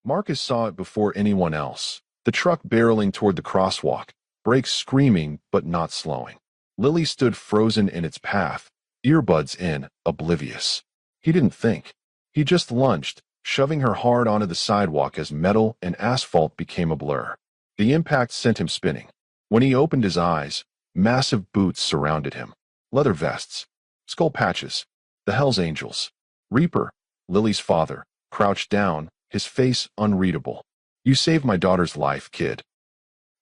Marcus saw it before anyone else. The truck barreling toward the crosswalk, brakes screaming but not slowing. Lily stood frozen in its path, earbuds in, oblivious. He didn't think. He just lunged, shoving her hard onto the sidewalk as metal and asphalt became a blur. The impact sent him spinning. When he opened his eyes, massive boots surrounded him. Leather vests, skull patches, the Hells Angels. Reaper, Lily's father, crouched down, his face unreadable. "You saved my daughter's life, kid."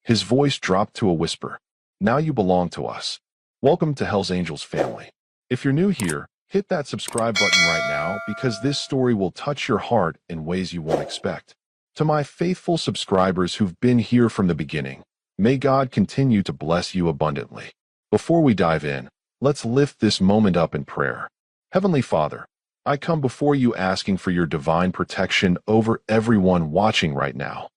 His voice dropped to a whisper. "Now you belong to us. Welcome to Hells Angels family." If you're new here, hit that subscribe button right now because this story will touch your heart in ways you won't expect. To my faithful subscribers who've been here from the beginning, may God continue to bless you abundantly. Before we dive in, let's lift this moment up in prayer. Heavenly Father, I come before you asking for your divine protection over everyone watching right now.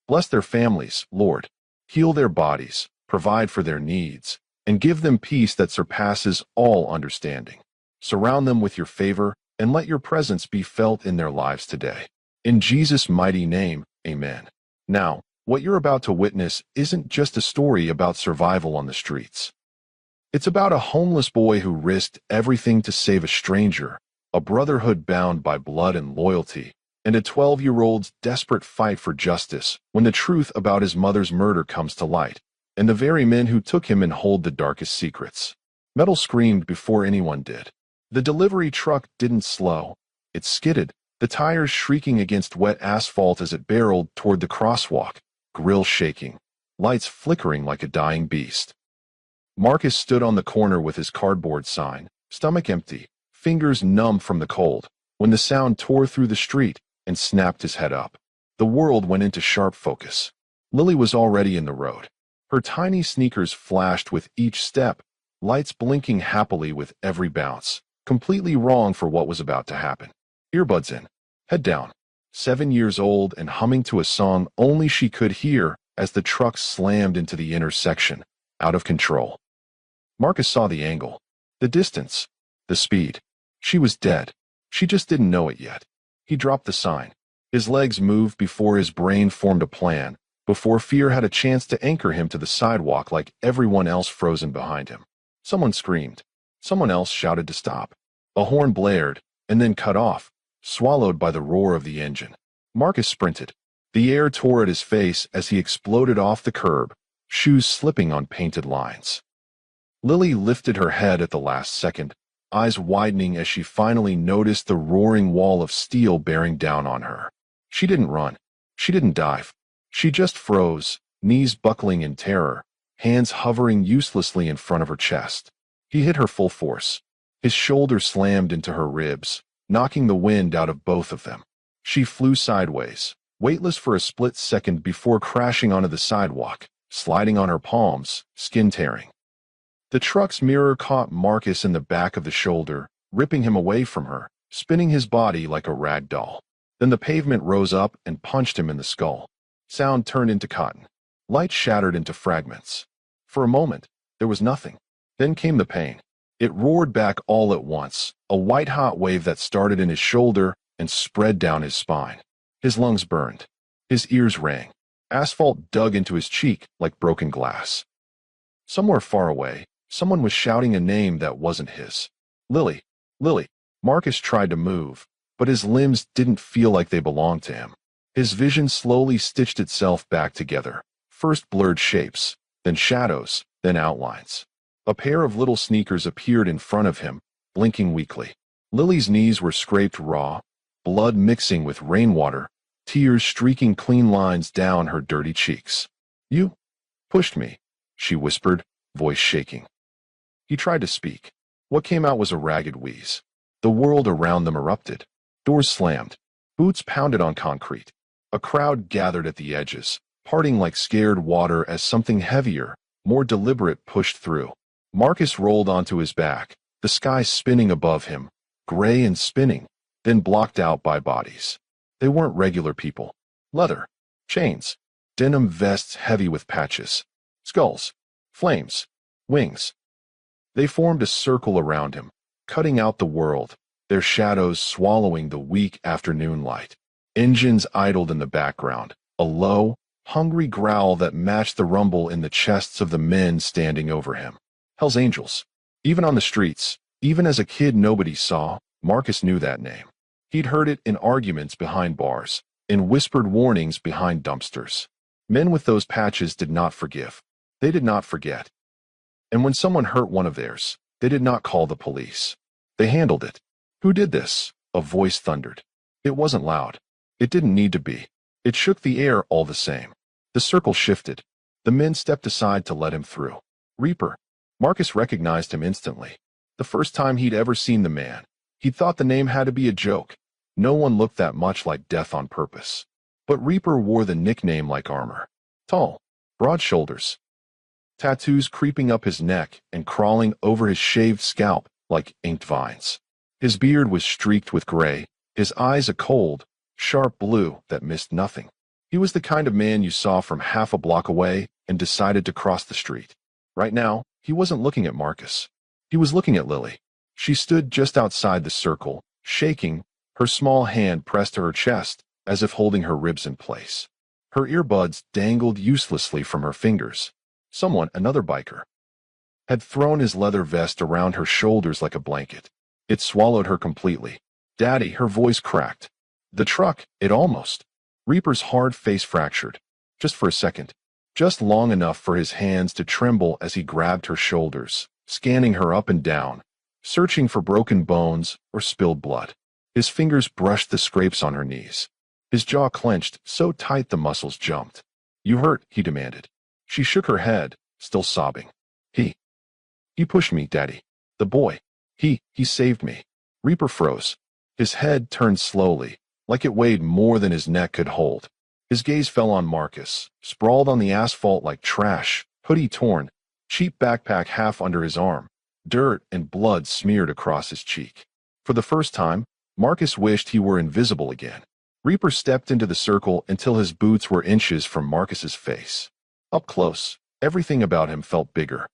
Bless their families, Lord. Heal their bodies, provide for their needs, and give them peace that surpasses all understanding. Surround them with your favor, and let your presence be felt in their lives today. In Jesus' mighty name, amen. Now, what you're about to witness isn't just a story about survival on the streets. It's about a homeless boy who risked everything to save a stranger, a brotherhood bound by blood and loyalty, and a 12-year-old's desperate fight for justice when the truth about his mother's murder comes to light, and the very men who took him in hold the darkest secrets. Metal screamed before anyone did. The delivery truck didn't slow. It skidded, the tires shrieking against wet asphalt as it barreled toward the crosswalk, grill shaking, lights flickering like a dying beast. Marcus stood on the corner with his cardboard sign, stomach empty, fingers numb from the cold, when the sound tore through the street and snapped his head up. The world went into sharp focus. Lily was already in the road. Her tiny sneakers flashed with each step, lights blinking happily with every bounce, completely wrong for what was about to happen. Earbuds in, head down, 7 years old and humming to a song only she could hear as the truck slammed into the intersection, out of control. Marcus saw the angle, the distance, the speed. She was dead. She just didn't know it yet. He dropped the sign. His legs moved before his brain formed a plan, before fear had a chance to anchor him to the sidewalk like everyone else frozen behind him. Someone screamed. Someone else shouted to stop. A horn blared, and then cut off, swallowed by the roar of the engine. Marcus sprinted. The air tore at his face as he exploded off the curb, shoes slipping on painted lines. Lily lifted her head at the last second, eyes widening as she finally noticed the roaring wall of steel bearing down on her. She didn't run. She didn't dive. She just froze, knees buckling in terror, hands hovering uselessly in front of her chest. He hit her full force. His shoulder slammed into her ribs, knocking the wind out of both of them. She flew sideways, weightless for a split second before crashing onto the sidewalk, sliding on her palms, skin tearing. The truck's mirror caught Marcus in the back of the shoulder, ripping him away from her, spinning his body like a rag doll. Then the pavement rose up and punched him in the skull. Sound turned into cotton. Light shattered into fragments. For a moment, there was nothing. Then came the pain. It roared back all at once, a white-hot wave that started in his shoulder and spread down his spine. His lungs burned. His ears rang. Asphalt dug into his cheek like broken glass. Somewhere far away, someone was shouting a name that wasn't his. Lily. Lily. Marcus tried to move, but his limbs didn't feel like they belonged to him. His vision slowly stitched itself back together. First blurred shapes, then shadows, then outlines. A pair of little sneakers appeared in front of him, blinking weakly. Lily's knees were scraped raw, blood mixing with rainwater, tears streaking clean lines down her dirty cheeks. "You pushed me," she whispered, voice shaking. He tried to speak. What came out was a ragged wheeze. The world around them erupted. Doors slammed. Boots pounded on concrete. A crowd gathered at the edges, parting like scared water as something heavier, more deliberate pushed through. Marcus rolled onto his back, the sky spinning above him, gray and spinning, then blocked out by bodies. They weren't regular people. Leather, chains, denim vests heavy with patches, skulls, flames, wings. They formed a circle around him, cutting out the world, their shadows swallowing the weak afternoon light. Engines idled in the background, a low, hungry growl that matched the rumble in the chests of the men standing over him. Hell's Angels. Even on the streets, even as a kid nobody saw, Marcus knew that name. He'd heard it in arguments behind bars, in whispered warnings behind dumpsters. Men with those patches did not forgive. They did not forget. And when someone hurt one of theirs, they did not call the police. They handled it. Who did this? A voice thundered. It wasn't loud. It didn't need to be. It shook the air all the same. The circle shifted. The men stepped aside to let him through. Reaper. Marcus recognized him instantly. The first time he'd ever seen the man. He'd thought the name had to be a joke. No one looked that much like death on purpose. But Reaper wore the nickname like armor. Tall, broad shoulders. Tattoos creeping up his neck and crawling over his shaved scalp like inked vines. His beard was streaked with gray, his eyes a cold, sharp blue that missed nothing. He was the kind of man you saw from half a block away and decided to cross the street. Right now, he wasn't looking at Marcus. He was looking at Lily. She stood just outside the circle, shaking, her small hand pressed to her chest, as if holding her ribs in place. Her earbuds dangled uselessly from her fingers. Someone, another biker, had thrown his leather vest around her shoulders like a blanket. It swallowed her completely. Daddy, her voice cracked. The truck, it almost. Reaper's hard face fractured. Just for a second. Just long enough for his hands to tremble as he grabbed her shoulders, scanning her up and down, searching for broken bones or spilled blood. His fingers brushed the scrapes on her knees. His jaw clenched so tight the muscles jumped. You hurt, he demanded. She shook her head, still sobbing. He pushed me, Daddy. The boy. He saved me. Reaper froze. His head turned slowly, like it weighed more than his neck could hold. His gaze fell on Marcus, sprawled on the asphalt like trash, hoodie torn, cheap backpack half under his arm, dirt and blood smeared across his cheek. For the first time, Marcus wished he were invisible again. Reaper stepped into the circle until his boots were inches from Marcus's face. Up close, everything about him felt bigger.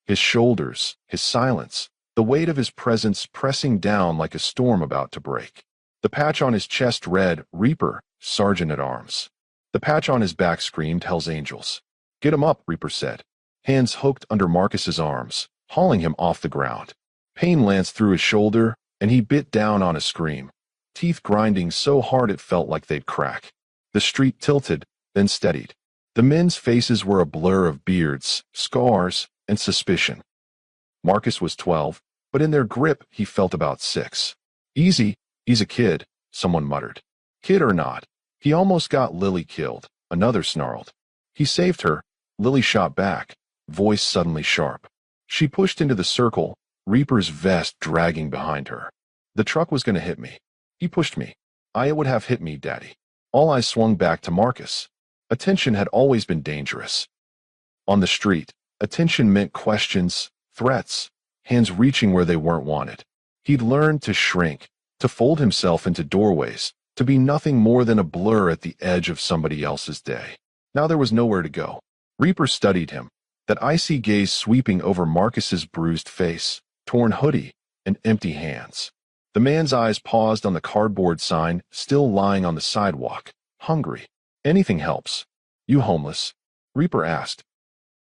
His shoulders, his silence, the weight of his presence pressing down like a storm about to break. The patch on his chest read, Reaper, Sergeant at Arms. The patch on his back screamed, Hell's Angels. Get him up, Reaper said. Hands hooked under Marcus's arms, hauling him off the ground. Pain lanced through his shoulder, and he bit down on a scream, teeth grinding so hard it felt like they'd crack. The street tilted, then steadied. The men's faces were a blur of beards, scars, and suspicion. Marcus was 12, but in their grip he felt about 6. Easy, he's a kid, someone muttered. Kid or not, he almost got Lily killed, another snarled. He saved her, Lily shot back, voice suddenly sharp. She pushed into the circle, Reaper's vest dragging behind her. The truck was going to hit me. He pushed me. It would have hit me, Daddy. All eyes swung back to Marcus. Attention had always been dangerous. On the street, attention meant questions, threats, hands reaching where they weren't wanted. He'd learned to shrink, to fold himself into doorways, to be nothing more than a blur at the edge of somebody else's day. Now there was nowhere to go. Reaper studied him, that icy gaze sweeping over Marcus's bruised face, torn hoodie, and empty hands. The man's eyes paused on the cardboard sign still lying on the sidewalk. Hungry. Anything helps. You homeless? Reaper asked.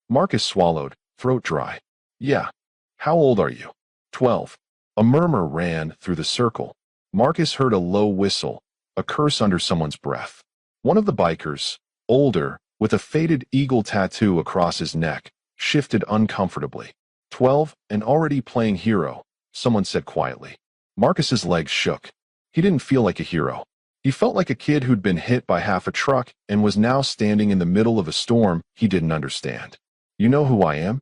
Marcus swallowed, throat dry. Yeah. How old are you? 12. A murmur ran through the circle. Marcus heard a low whistle, a curse under someone's breath. One of the bikers, older, with a faded eagle tattoo across his neck, shifted uncomfortably. 12 and already playing hero, someone said quietly. Marcus's legs shook. He didn't feel like a hero. He felt like a kid who'd been hit by half a truck and was now standing in the middle of a storm he didn't understand. You know who I am?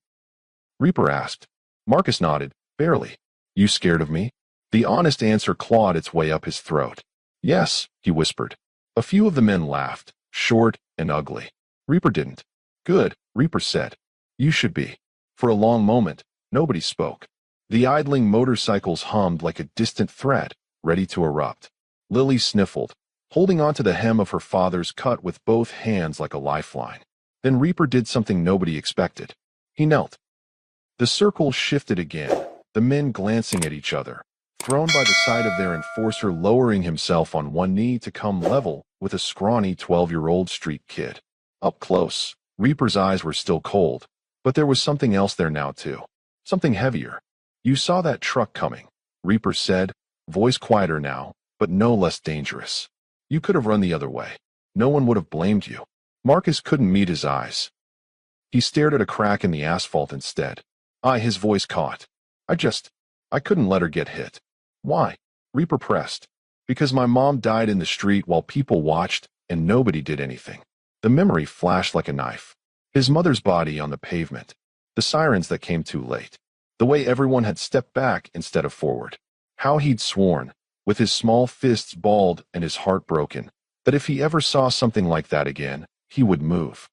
Reaper asked. Marcus nodded, barely. You scared of me? The honest answer clawed its way up his throat. Yes, he whispered. A few of the men laughed, short and ugly. Reaper didn't. Good, Reaper said. You should be. For a long moment, nobody spoke. The idling motorcycles hummed like a distant threat, ready to erupt. Lily sniffled, holding onto the hem of her father's cut with both hands like a lifeline. Then Reaper did something nobody expected. He knelt. The circle shifted again, the men glancing at each other, thrown by the sight of their enforcer lowering himself on one knee to come level with a scrawny 12-year-old street kid. Up close, Reaper's eyes were still cold, but there was something else there now too. Something heavier. "You saw that truck coming," Reaper said, voice quieter now, but no less dangerous. "You could have run the other way. No one would have blamed you." Marcus couldn't meet his eyes. He stared at a crack in the asphalt instead. His voice caught. I couldn't let her get hit." "Why?" Reaper pressed. "Because my mom died in the street while people watched and nobody did anything." The memory flashed like a knife. His mother's body on the pavement. The sirens that came too late. The way everyone had stepped back instead of forward. How he'd sworn, with his small fists balled and his heart broken, that if he ever saw something like that again, he would move.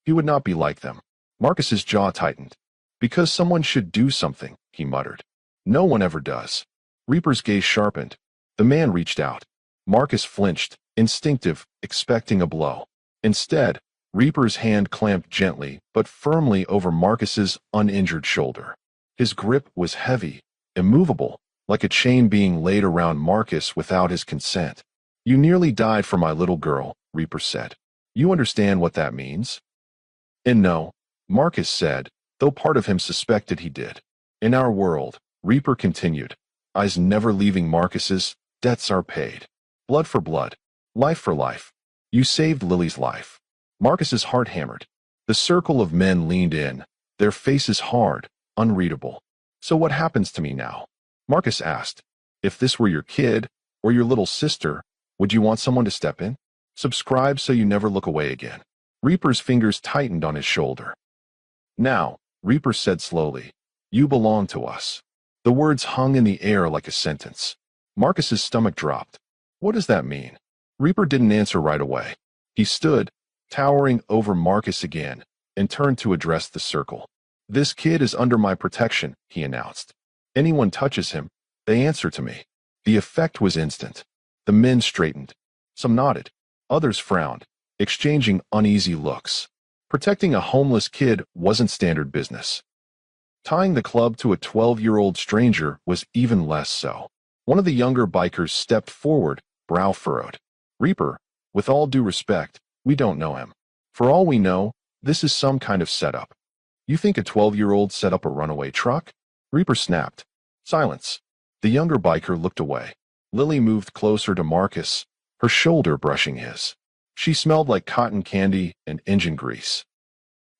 He would not be like them. Marcus's jaw tightened. "Because someone should do something," he muttered. "No one ever does." Reaper's gaze sharpened. The man reached out. Marcus flinched, instinctive, expecting a blow. Instead, Reaper's hand clamped gently but firmly over Marcus's uninjured shoulder. His grip was heavy, immovable, like a chain being laid around Marcus without his consent. "You nearly died for my little girl," Reaper said. "You understand what that means?" "And no," Marcus said, though part of him suspected he did. "In our world," Reaper continued, eyes never leaving Marcus's, "debts are paid. Blood for blood. Life for life. You saved Lily's life." Marcus's heart hammered. The circle of men leaned in, their faces hard, unreadable. "So what happens to me now?" Marcus asked. "If this were your kid, or your little sister, would you want someone to step in? Subscribe so you never look away again." Reaper's fingers tightened on his shoulder. "Now," Reaper said slowly, "you belong to us." The words hung in the air like a sentence. Marcus's stomach dropped. "What does that mean?" Reaper didn't answer right away. He stood, towering over Marcus again, and turned to address the circle. "This kid is under my protection," he announced. "Anyone touches him, they answer to me." The effect was instant. The men straightened. Some nodded. Others frowned, exchanging uneasy looks. Protecting a homeless kid wasn't standard business. Tying the club to a 12-year-old stranger was even less so. One of the younger bikers stepped forward, brow furrowed. "Reaper, with all due respect, we don't know him. For all we know, this is some kind of setup." "You think a 12-year-old set up a runaway truck?" Reaper snapped. Silence. The younger biker looked away. Lily moved closer to Marcus, her shoulder brushing his. She smelled like cotton candy and engine grease.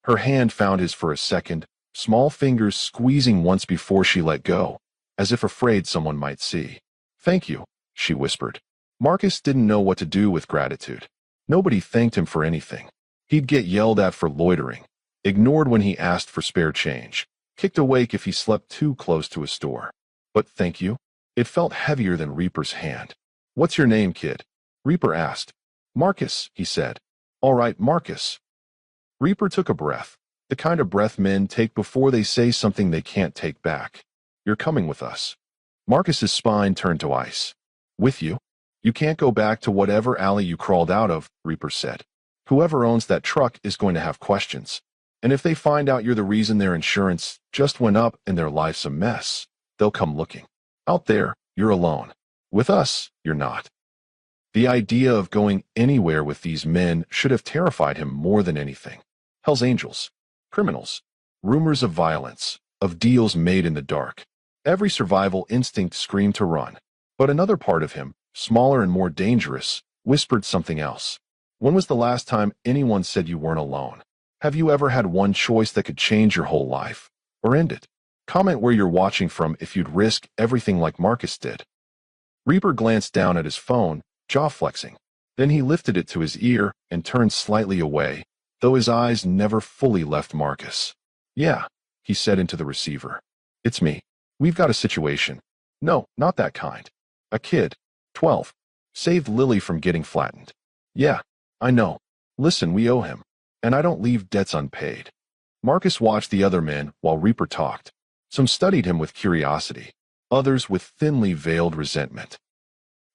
Her hand found his for a second, small fingers squeezing once before she let go, as if afraid someone might see. "Thank you," she whispered. Marcus didn't know what to do with gratitude. Nobody thanked him for anything. He'd get yelled at for loitering, ignored when he asked for spare change, kicked awake if he slept too close to a store. But thank you? It felt heavier than Reaper's hand. "What's your name, kid?" Reaper asked. "Marcus," he said. "All right, Marcus." Reaper took a breath, the kind of breath men take before they say something they can't take back. "You're coming with us." Marcus's spine turned to ice. "With you? You can't go back to whatever alley you crawled out of," Reaper said. "Whoever owns that truck is going to have questions. And if they find out you're the reason their insurance just went up and their life's a mess, they'll come looking. Out there, you're alone. With us, you're not." The idea of going anywhere with these men should have terrified him more than anything. Hell's Angels, criminals, rumors of violence, of deals made in the dark. Every survival instinct screamed to run. But another part of him, smaller and more dangerous, whispered something else. When was the last time anyone said you weren't alone? Have you ever had one choice that could change your whole life? Or end it? Comment where you're watching from if you'd risk everything like Marcus did. Reaper glanced down at his phone, jaw flexing. Then he lifted it to his ear and turned slightly away, though his eyes never fully left Marcus. "Yeah," he said into the receiver. "It's me. We've got a situation." "No, not that kind. A kid, 12, saved Lily from getting flattened." "Yeah, I know. Listen, we owe him. And I don't leave debts unpaid." Marcus watched the other men while Reaper talked. Some studied him with curiosity, others with thinly veiled resentment.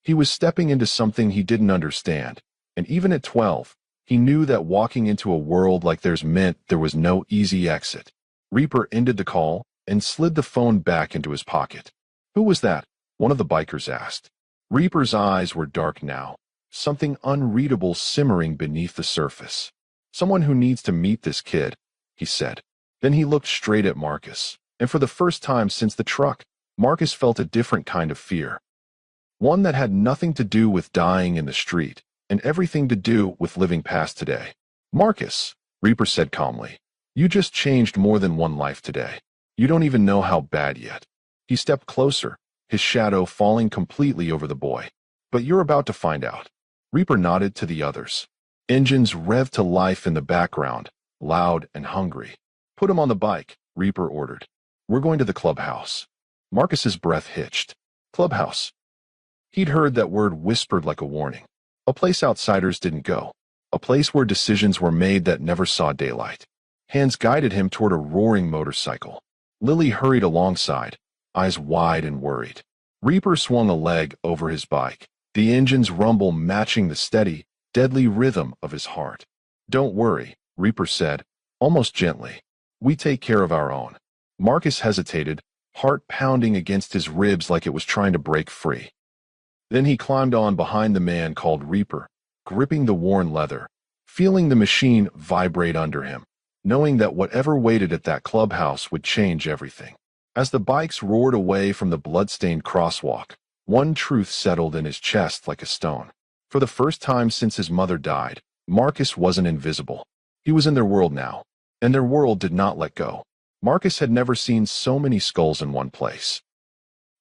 He was stepping into something he didn't understand, and even at 12, he knew that walking into a world like theirs meant there was no easy exit. Reaper ended the call and slid the phone back into his pocket. "Who was that?" one of the bikers asked. Reaper's eyes were dark now, something unreadable simmering beneath the surface. Someone who needs to meet this kid, he said. Then he looked straight at Marcus, and for the first time since the truck, Marcus felt a different kind of fear. One that had nothing to do with dying in the street, and everything to do with living past today. Marcus, Reaper said calmly, you just changed more than one life today. You don't even know how bad yet. He stepped closer, his shadow falling completely over the boy. But you're about to find out. Reaper nodded to the others. Engines revved to life in the background, loud and hungry. Put him on the bike, Reaper ordered. We're going to the clubhouse. Marcus's breath hitched. Clubhouse. He'd heard that word whispered like a warning. A place outsiders didn't go. A place where decisions were made that never saw daylight. Hands guided him toward a roaring motorcycle. Lily hurried alongside, eyes wide and worried. Reaper swung a leg over his bike, the engine's rumble matching the steady, deadly rhythm of his heart. Don't worry, Reaper said, almost gently. We take care of our own. Marcus hesitated, heart pounding against his ribs like it was trying to break free. Then he climbed on behind the man called Reaper, gripping the worn leather, feeling the machine vibrate under him, knowing that whatever waited at that clubhouse would change everything. As the bikes roared away from the blood-stained crosswalk, one truth settled in his chest like a stone. For the first time since his mother died, Marcus wasn't invisible. He was in their world now, and their world did not let go. Marcus had never seen so many skulls in one place.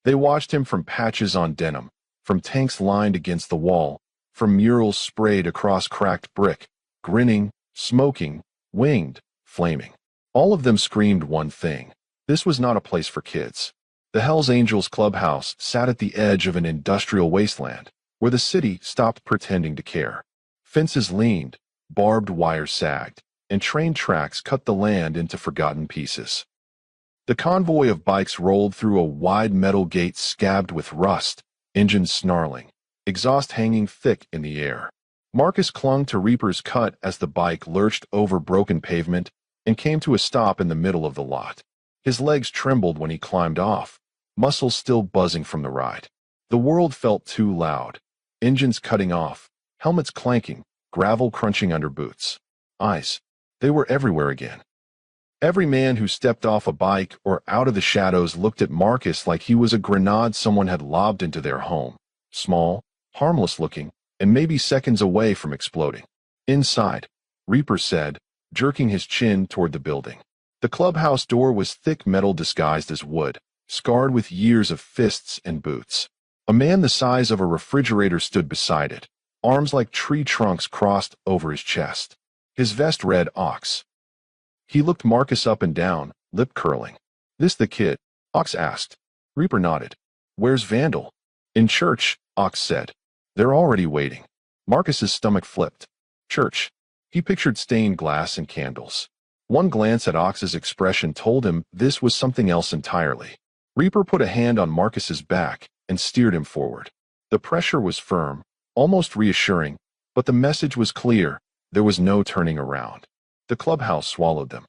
They watched him from patches on denim, from tanks lined against the wall, from murals sprayed across cracked brick, grinning, smoking, winged, flaming. All of them screamed one thing. This was not a place for kids. The Hells Angels clubhouse sat at the edge of an industrial wasteland, where the city stopped pretending to care. Fences leaned, barbed wire sagged, and train tracks cut the land into forgotten pieces. The convoy of bikes rolled through a wide metal gate scabbed with rust, engines snarling, exhaust hanging thick in the air. Marcus clung to Reaper's cut as the bike lurched over broken pavement and came to a stop in the middle of the lot. His legs trembled when he climbed off, muscles still buzzing from the ride. The world felt too loud. Engines cutting off, helmets clanking, gravel crunching under boots. Eyes. They were everywhere again. Every man who stepped off a bike or out of the shadows looked at Marcus like he was a grenade someone had lobbed into their home. Small, harmless looking, and maybe seconds away from exploding. Inside, Reaper said, jerking his chin toward the building. The clubhouse door was thick metal disguised as wood, scarred with years of fists and boots. A man the size of a refrigerator stood beside it, arms like tree trunks crossed over his chest. His vest read Ox. He looked Marcus up and down, lip curling. This the kid? Ox asked. Reaper nodded. Where's Vandal? In church, Ox said. They're already waiting. Marcus's stomach flipped. Church. He pictured stained glass and candles. One glance at Ox's expression told him this was something else entirely. Reaper put a hand on Marcus's back and steered him forward. The pressure was firm, almost reassuring, but the message was clear. There was no turning around. The clubhouse swallowed them.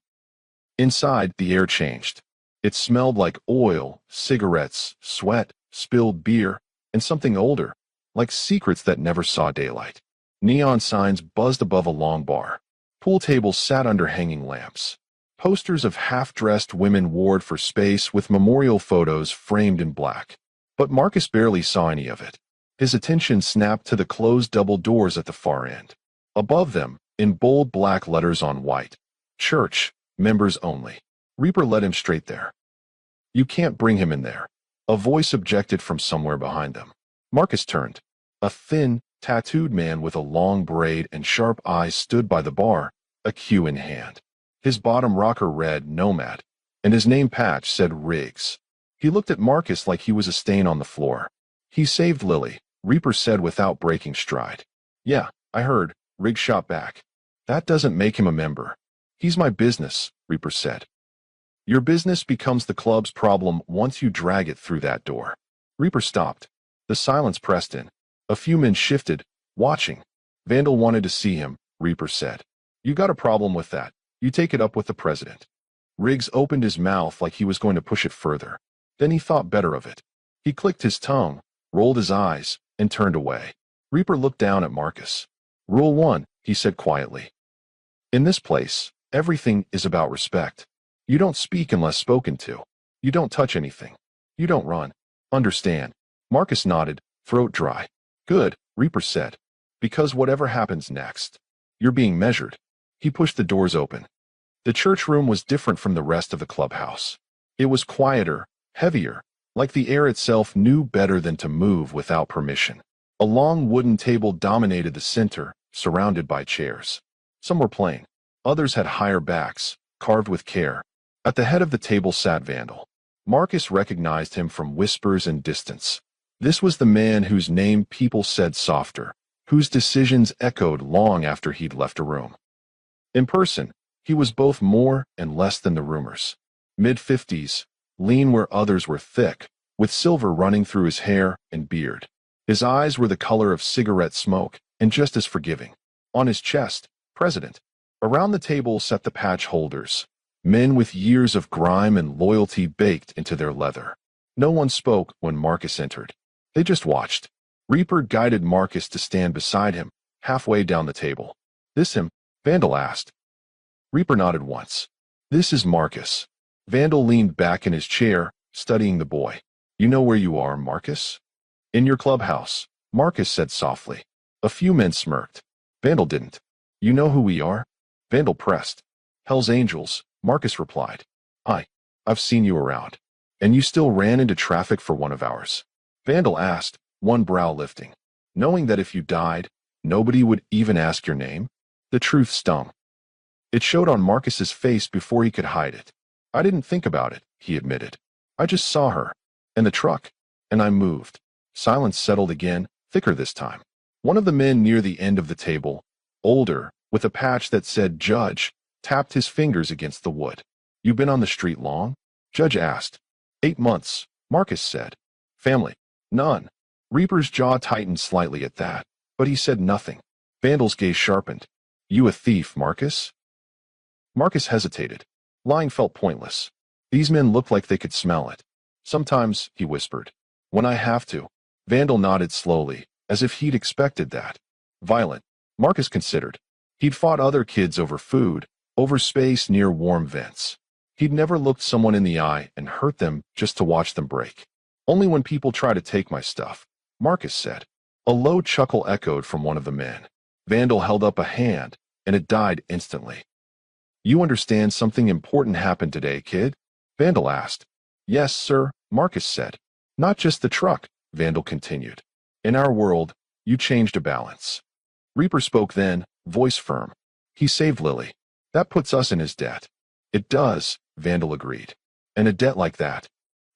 Inside, the air changed. It smelled like oil, cigarettes, sweat, spilled beer, and something older, like secrets that never saw daylight. Neon signs buzzed above a long bar. Pool tables sat under hanging lamps. Posters of half-dressed women warred for space with memorial photos framed in black. But Marcus barely saw any of it. His attention snapped to the closed double doors at the far end. Above them, in bold black letters on white, Church, members only. Reaper led him straight there. You can't bring him in there. A voice objected from somewhere behind them. Marcus turned. A thin, tattooed man with a long braid and sharp eyes stood by the bar, a cue in hand. His bottom rocker read Nomad, and his name patch said Riggs. He looked at Marcus like he was a stain on the floor. He saved Lily, Reaper said without breaking stride. Yeah, I heard, Riggs shot back. That doesn't make him a member. He's my business, Reaper said. Your business becomes the club's problem once you drag it through that door. Reaper stopped. The silence pressed in. A few men shifted, watching. Vandal wanted to see him, Reaper said. You got a problem with that. You take it up with the president. Riggs opened his mouth like he was going to push it further. Then he thought better of it. He clicked his tongue, rolled his eyes, and turned away. Reaper looked down at Marcus. Rule 1, he said quietly. In this place, everything is about respect. You don't speak unless spoken to. You don't touch anything. You don't run. Understand? Marcus nodded, throat dry. Good, Reaper said. Because whatever happens next, you're being measured. He pushed the doors open. The church room was different from the rest of the clubhouse. It was quieter, heavier, like the air itself knew better than to move without permission. A long wooden table dominated the center, surrounded by chairs. Some were plain. Others had higher backs, carved with care. At the head of the table sat Vandal. Marcus recognized him from whispers and distance. This was the man whose name people said softer, whose decisions echoed long after he'd left a room. In person, he was both more and less than the rumors. Mid-50s, lean where others were thick, with silver running through his hair and beard. His eyes were the color of cigarette smoke, and just as forgiving. On his chest, President. Around the table sat the patch holders, men with years of grime and loyalty baked into their leather. No one spoke when Marcus entered. They just watched. Reaper guided Marcus to stand beside him, halfway down the table. This him? Vandal asked. Reaper nodded once. This is Marcus. Vandal leaned back in his chair, studying the boy. You know where you are, Marcus? In your clubhouse, Marcus said softly. A few men smirked. Vandal didn't. You know who we are? Vandal pressed. Hell's Angels, Marcus replied. I've seen you around. And you still ran into traffic for one of ours? Vandal asked, one brow lifting. Knowing that if you died, nobody would even ask your name? The truth stung. It showed on Marcus's face before he could hide it. I didn't think about it, he admitted. I just saw her. And the truck. And I moved. Silence settled again, thicker this time. One of the men near the end of the table, older, with a patch that said Judge, tapped his fingers against the wood. You been on the street long? Judge asked. 8 months, Marcus said. Family? None. Reaper's jaw tightened slightly at that, but he said nothing. Vandal's gaze sharpened. You a thief, Marcus? Marcus hesitated. Lying felt pointless. These men looked like they could smell it. Sometimes, he whispered. When I have to. Vandal nodded slowly, as if he'd expected that. Violent. Marcus considered. He'd fought other kids over food, over space near warm vents. He'd never looked someone in the eye and hurt them just to watch them break. Only when people try to take my stuff, Marcus said. A low chuckle echoed from one of the men. Vandal held up a hand, and it died instantly. You understand something important happened today, kid? Vandal asked. Yes, sir, Marcus said. Not just the truck, Vandal continued. In our world, you changed a balance. Reaper spoke then, voice firm. He saved Lily. That puts us in his debt. It does, Vandal agreed. And a debt like that.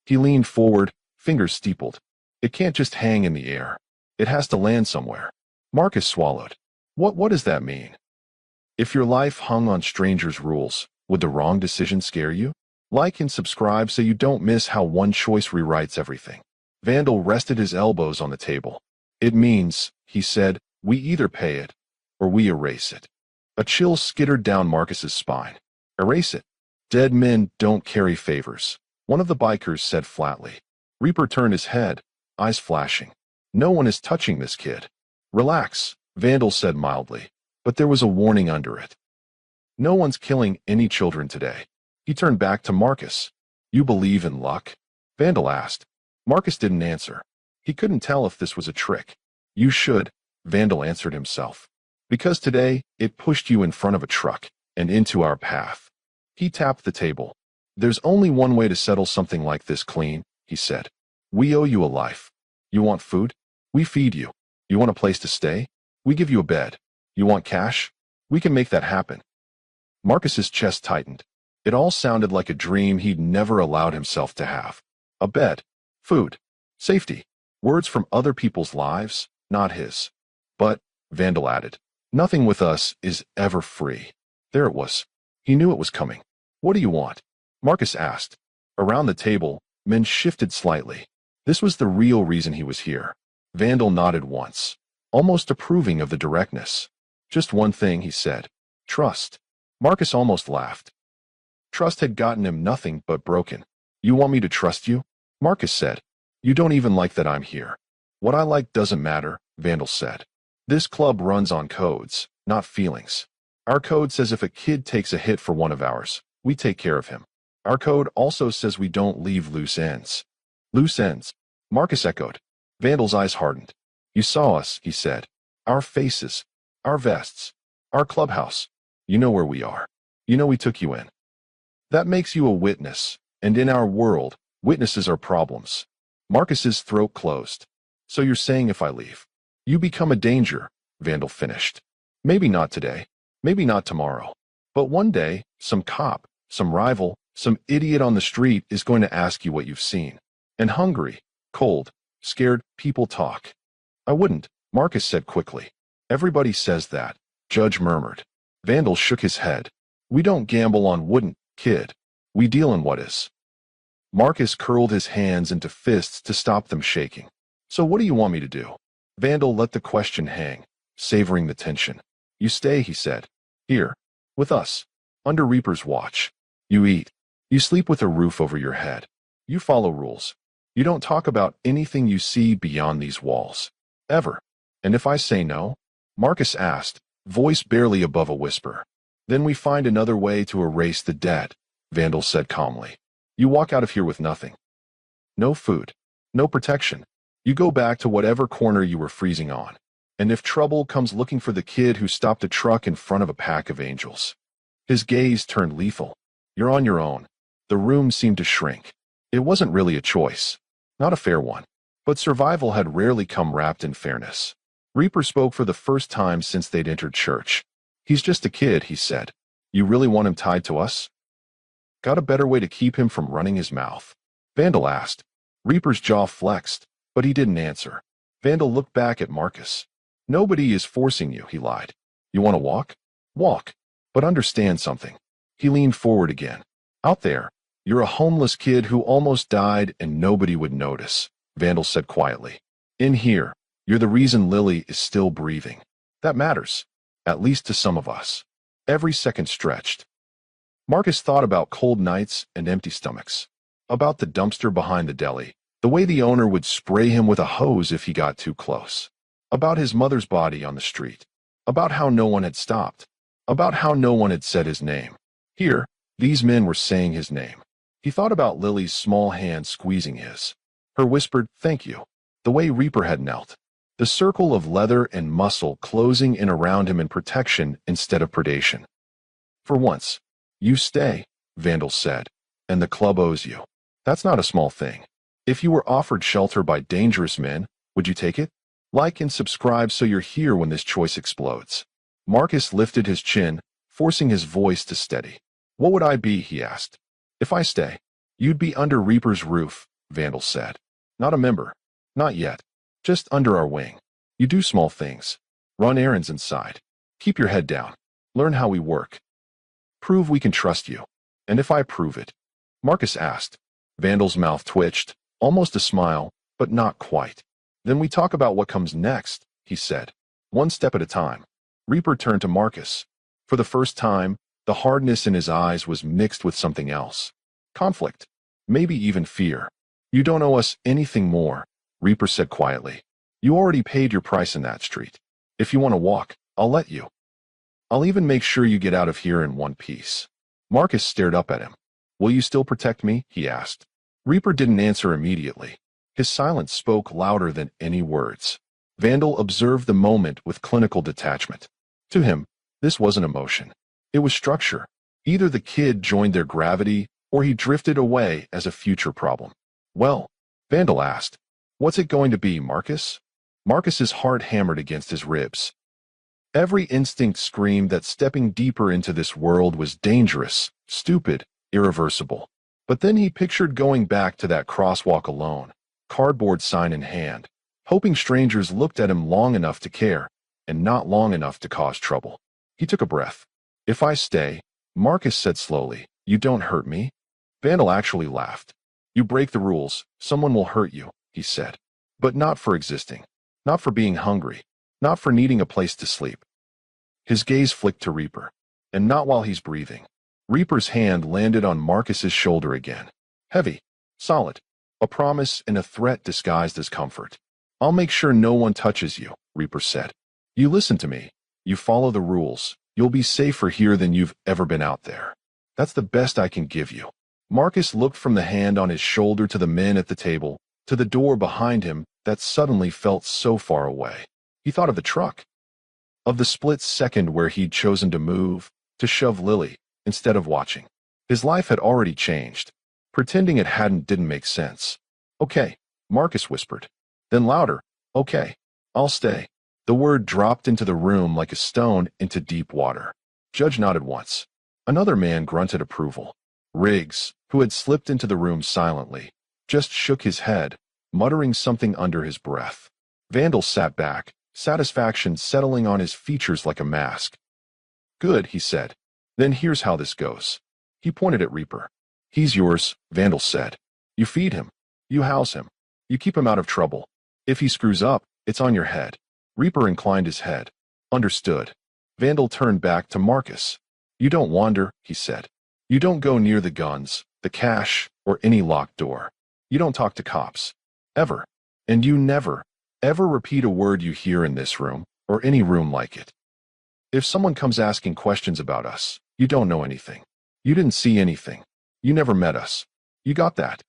He leaned forward, fingers steepled. It can't just hang in the air. It has to land somewhere. Marcus swallowed. What does that mean? If your life hung on strangers' rules, would the wrong decision scare you? Like and subscribe so you don't miss how one choice rewrites everything. Vandal rested his elbows on the table. It means, he said, we either pay it, or we erase it. A chill skittered down Marcus's spine. Erase it. Dead men don't carry favors, one of the bikers said flatly. Reaper turned his head, eyes flashing. No one is touching this kid. Relax, Vandal said mildly, but there was a warning under it. No one's killing any children today. He turned back to Marcus. You believe in luck? Vandal asked. Marcus didn't answer. He couldn't tell if this was a trick. You should, Vandal answered himself. Because today, it pushed you in front of a truck, and into our path. He tapped the table. There's only one way to settle something like this clean, he said. We owe you a life. You want food? We feed you. You want a place to stay? We give you a bed. You want cash? We can make that happen. Marcus's chest tightened. It all sounded like a dream he'd never allowed himself to have. A bed, food, safety, words from other people's lives, not his. But, Vandal added, nothing with us is ever free. There it was. He knew it was coming. What do you want? Marcus asked. Around the table, men shifted slightly. This was the real reason he was here. Vandal nodded once, almost approving of the directness. Just one thing, he said. Trust. Marcus almost laughed. Trust had gotten him nothing but broken. You want me to trust you? Marcus said. You don't even like that I'm here. What I like doesn't matter, Vandal said. This club runs on codes, not feelings. Our code says if a kid takes a hit for one of ours, we take care of him. Our code also says we don't leave loose ends. Loose ends, Marcus echoed. Vandal's eyes hardened. You saw us, he said. Our faces, our vests, our clubhouse. You know where we are. You know we took you in. That makes you a witness, and in our world, witnesses are problems. Marcus's throat closed. So you're saying if I leave, you become a danger, Vandal finished. Maybe not today, maybe not tomorrow, but one day, some cop, some rival, some idiot on the street is going to ask you what you've seen. And hungry, cold, scared people talk. I wouldn't, Marcus said quickly. Everybody says that, Judge murmured. Vandal shook his head. We don't gamble on wouldn't, kid. We deal in what is. Marcus curled his hands into fists to stop them shaking. So what do you want me to do? Vandal let the question hang, savoring the tension. You stay, he said. Here, with us, under Reaper's watch. You eat. You sleep with a roof over your head. You follow rules. You don't talk about anything you see beyond these walls. Ever. And if I say no? Marcus asked, voice barely above a whisper. Then we find another way to erase the debt, Vandal said calmly. You walk out of here with nothing. No food. No protection. You go back to whatever corner you were freezing on. And if trouble comes looking for the kid who stopped a truck in front of a pack of angels. His gaze turned lethal. You're on your own. The room seemed to shrink. It wasn't really a choice. Not a fair one. But survival had rarely come wrapped in fairness. Reaper spoke for the first time since they'd entered church. He's just a kid, he said. You really want him tied to us? Got a better way to keep him from running his mouth? Vandal asked. Reaper's jaw flexed, but he didn't answer. Vandal looked back at Marcus. Nobody is forcing you, he lied. You want to walk? Walk. But understand something. He leaned forward again. Out there, you're a homeless kid who almost died and nobody would notice, Vandal said quietly. In here, you're the reason Lily is still breathing. That matters. At least to some of us. Every second stretched. Marcus thought about cold nights and empty stomachs. About the dumpster behind the deli. The way the owner would spray him with a hose if he got too close. About his mother's body on the street. About how no one had stopped. About how no one had said his name. Here, these men were saying his name. He thought about Lily's small hand squeezing his. Her whispered, thank you. The way Reaper had knelt. The circle of leather and muscle closing in around him in protection instead of predation. For once, you stay, Vandal said, and the club owes you. That's not a small thing. If you were offered shelter by dangerous men, would you take it? Like and subscribe so you're here when this choice explodes. Marcus lifted his chin, forcing his voice to steady. What would I be, he asked. If I stay, you'd be under Reaper's roof, Vandal said. Not a member. Not yet. Just under our wing. You do small things. Run errands inside. Keep your head down. Learn how we work. Prove we can trust you. And if I prove it? Marcus asked. Vandal's mouth twitched, almost a smile, but not quite. Then we talk about what comes next, he said. One step at a time. Reaper turned to Marcus. For the first time, the hardness in his eyes was mixed with something else. Conflict. Maybe even fear. You don't owe us anything more, Reaper said quietly. You already paid your price in that street. If you want to walk, I'll let you. I'll even make sure you get out of here in one piece. Marcus stared up at him. Will you still protect me? He asked. Reaper didn't answer immediately. His silence spoke louder than any words. Vandal observed the moment with clinical detachment. To him, this wasn't emotion. It was structure. Either the kid joined their gravity, or he drifted away as a future problem. Well, Vandal asked, what's it going to be, Marcus? Marcus's heart hammered against his ribs. Every instinct screamed that stepping deeper into this world was dangerous, stupid, irreversible. But then he pictured going back to that crosswalk alone, cardboard sign in hand, hoping strangers looked at him long enough to care, and not long enough to cause trouble. He took a breath. If I stay, Marcus said slowly, you don't hurt me. Vandal actually laughed. You break the rules, someone will hurt you, he said. But not for existing. Not for being hungry. Not for needing a place to sleep. His gaze flicked to Reaper. And not while he's breathing. Reaper's hand landed on Marcus's shoulder again. Heavy. Solid. A promise and a threat disguised as comfort. I'll make sure no one touches you, Reaper said. You listen to me. You follow the rules. You'll be safer here than you've ever been out there. That's the best I can give you. Marcus looked from the hand on his shoulder to the men at the table, to the door behind him that suddenly felt so far away. He thought of the truck, of the split second where he'd chosen to move, to shove Lily, instead of watching. His life had already changed. Pretending it hadn't didn't make sense. Okay, Marcus whispered. Then louder, okay, I'll stay. The word dropped into the room like a stone into deep water. Judge nodded once. Another man grunted approval. Riggs, who had slipped into the room silently, just shook his head, muttering something under his breath. Vandal sat back, satisfaction settling on his features like a mask. Good, he said. Then here's how this goes. He pointed at Reaper. He's yours, Vandal said. You feed him. You house him. You keep him out of trouble. If he screws up, it's on your head. Reaper inclined his head. Understood. Vandal turned back to Marcus. You don't wander, he said. You don't go near the guns, the cash, or any locked door. You don't talk to cops. Ever. And you never, ever repeat a word you hear in this room, or any room like it. If someone comes asking questions about us, you don't know anything. You didn't see anything. You never met us. You got that?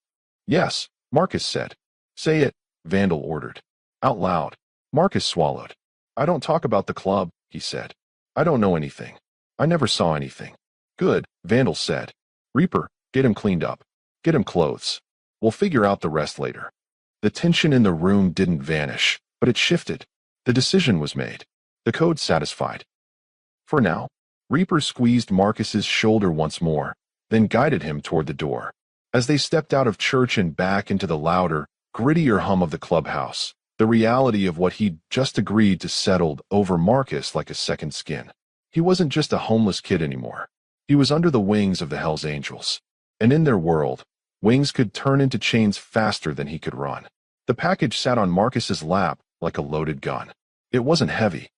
Yes, Marcus said. Say it, Vandal ordered. Out loud. Marcus swallowed. I don't talk about the club, he said. I don't know anything. I never saw anything. Good, Vandal said. Reaper, get him cleaned up. Get him clothes. We'll figure out the rest later. The tension in the room didn't vanish, but it shifted. The decision was made. The code satisfied. For now, Reaper squeezed Marcus's shoulder once more, then guided him toward the door. As they stepped out of church and back into the louder, grittier hum of the clubhouse, the reality of what he'd just agreed to settled over Marcus like a second skin. He wasn't just a homeless kid anymore. He was under the wings of the Hells Angels. And in their world, wings could turn into chains faster than he could run. The package sat on Marcus's lap like a loaded gun. It wasn't heavy.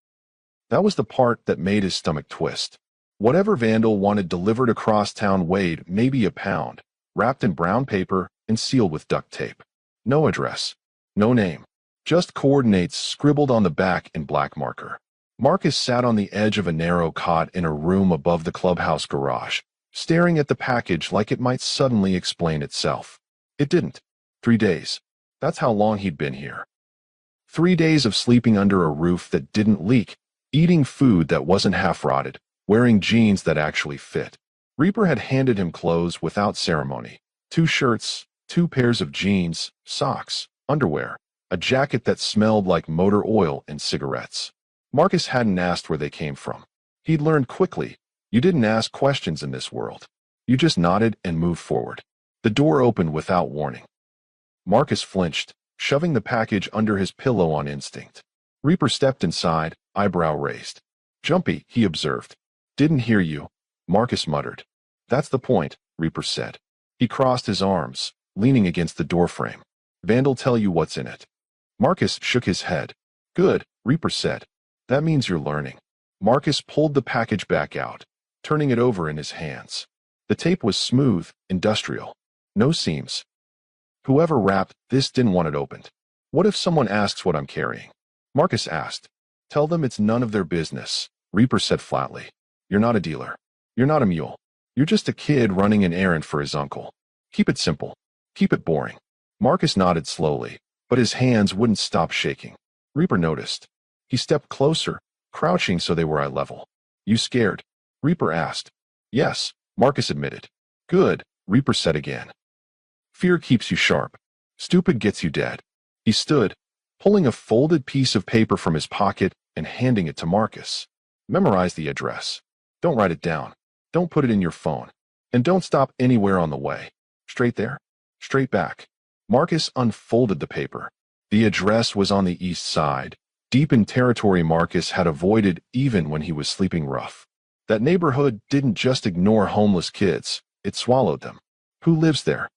That was the part that made his stomach twist. Whatever Vandal wanted delivered across town weighed maybe a pound, wrapped in brown paper and sealed with duct tape. No address. No name. Just coordinates scribbled on the back in black marker. Marcus sat on the edge of a narrow cot in a room above the clubhouse garage, staring at the package like it might suddenly explain itself. It didn't. 3 days. That's how long he'd been here. 3 days of sleeping under a roof that didn't leak, eating food that wasn't half-rotted, wearing jeans that actually fit. Reaper had handed him clothes without ceremony. 2 shirts, 2 pairs of jeans, socks, underwear, a jacket that smelled like motor oil and cigarettes. Marcus hadn't asked where they came from. He'd learned quickly, you didn't ask questions in this world. You just nodded and moved forward. The door opened without warning. Marcus flinched, shoving the package under his pillow on instinct. Reaper stepped inside, eyebrow raised. Jumpy, he observed. Didn't hear you, Marcus muttered. That's the point, Reaper said. He crossed his arms, leaning against the doorframe. Vandal tell you what's in it. Marcus shook his head. Good, Reaper said. That means you're learning. Marcus pulled the package back out, turning it over in his hands. The tape was smooth, industrial. No seams. Whoever wrapped this didn't want it opened. What if someone asks what I'm carrying? Marcus asked. Tell them it's none of their business, Reaper said flatly. You're not a dealer. You're not a mule. You're just a kid running an errand for his uncle. Keep it simple. Keep it boring. Marcus nodded slowly, but his hands wouldn't stop shaking. Reaper noticed. He stepped closer, crouching so they were eye level. You scared? Reaper asked. Yes, Marcus admitted. Good, Reaper said again. Fear keeps you sharp. Stupid gets you dead. He stood, pulling a folded piece of paper from his pocket and handing it to Marcus. Memorize the address. Don't write it down. Don't put it in your phone. And don't stop anywhere on the way. Straight there. Straight back. Marcus unfolded the paper. The address was on the east side, deep in territory Marcus had avoided even when he was sleeping rough. That neighborhood didn't just ignore homeless kids, it swallowed them. Who lives there?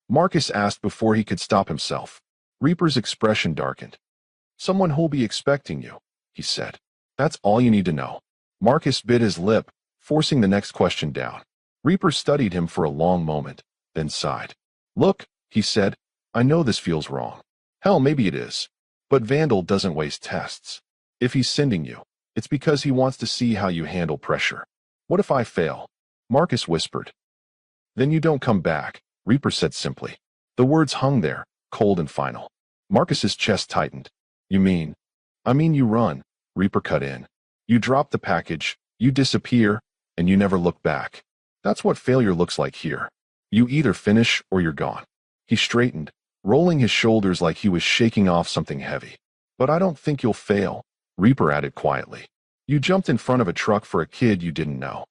Marcus asked before he could stop himself. Reaper's expression darkened. Someone who'll be expecting you, he said. That's all you need to know. Marcus bit his lip, forcing the next question down. Reaper studied him for a long moment, then sighed. Look, he said, I know this feels wrong. Hell, maybe it is. But Vandal doesn't waste tests. If he's sending you, it's because he wants to see how you handle pressure. What if I fail? Marcus whispered. Then you don't come back, Reaper said simply. The words hung there, cold and final. Marcus's chest tightened. You mean? I mean you run, Reaper cut in. You drop the package, you disappear, and you never look back. That's what failure looks like here. You either finish or you're gone. He straightened, rolling his shoulders like he was shaking off something heavy. But I don't think you'll fail, Reaper added quietly. You jumped in front of a truck for a kid you didn't know.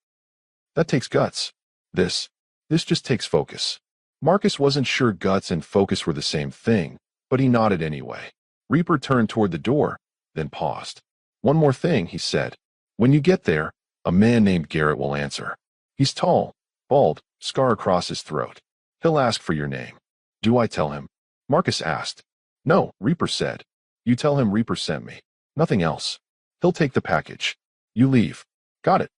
That takes guts. This just takes focus. Marcus wasn't sure guts and focus were the same thing, but he nodded anyway. Reaper turned toward the door, then paused. One more thing, he said. When you get there, a man named Garrett will answer. He's tall, bald, scar across his throat. He'll ask for your name. Do I tell him? Marcus asked. No, Reaper said. You tell him Reaper sent me. Nothing else. He'll take the package. You leave. Got it.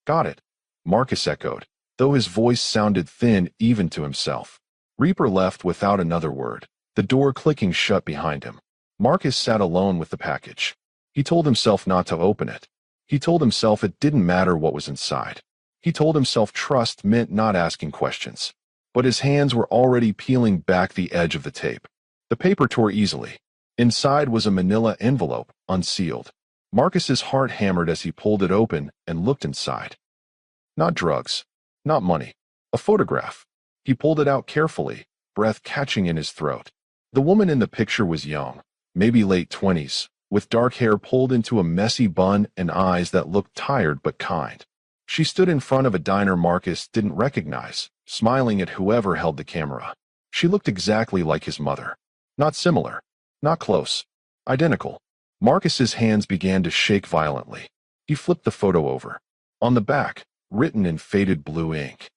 Got it. Marcus echoed, though his voice sounded thin even to himself. Reaper left without another word, the door clicking shut behind him. Marcus sat alone with the package. He told himself not to open it. He told himself it didn't matter what was inside. He told himself trust meant not asking questions. But his hands were already peeling back the edge of the tape. The paper tore easily. Inside was a manila envelope, unsealed. Marcus's heart hammered as he pulled it open and looked inside. Not drugs. Not money. A photograph. He pulled it out carefully, breath catching in his throat. The woman in the picture was young, maybe late 20s, with dark hair pulled into a messy bun and eyes that looked tired but kind. She stood in front of a diner Marcus didn't recognize, smiling at whoever held the camera. She looked exactly like his mother. Not similar. Not close. Identical. Marcus's hands began to shake violently. He flipped the photo over. On the back, written in faded blue ink.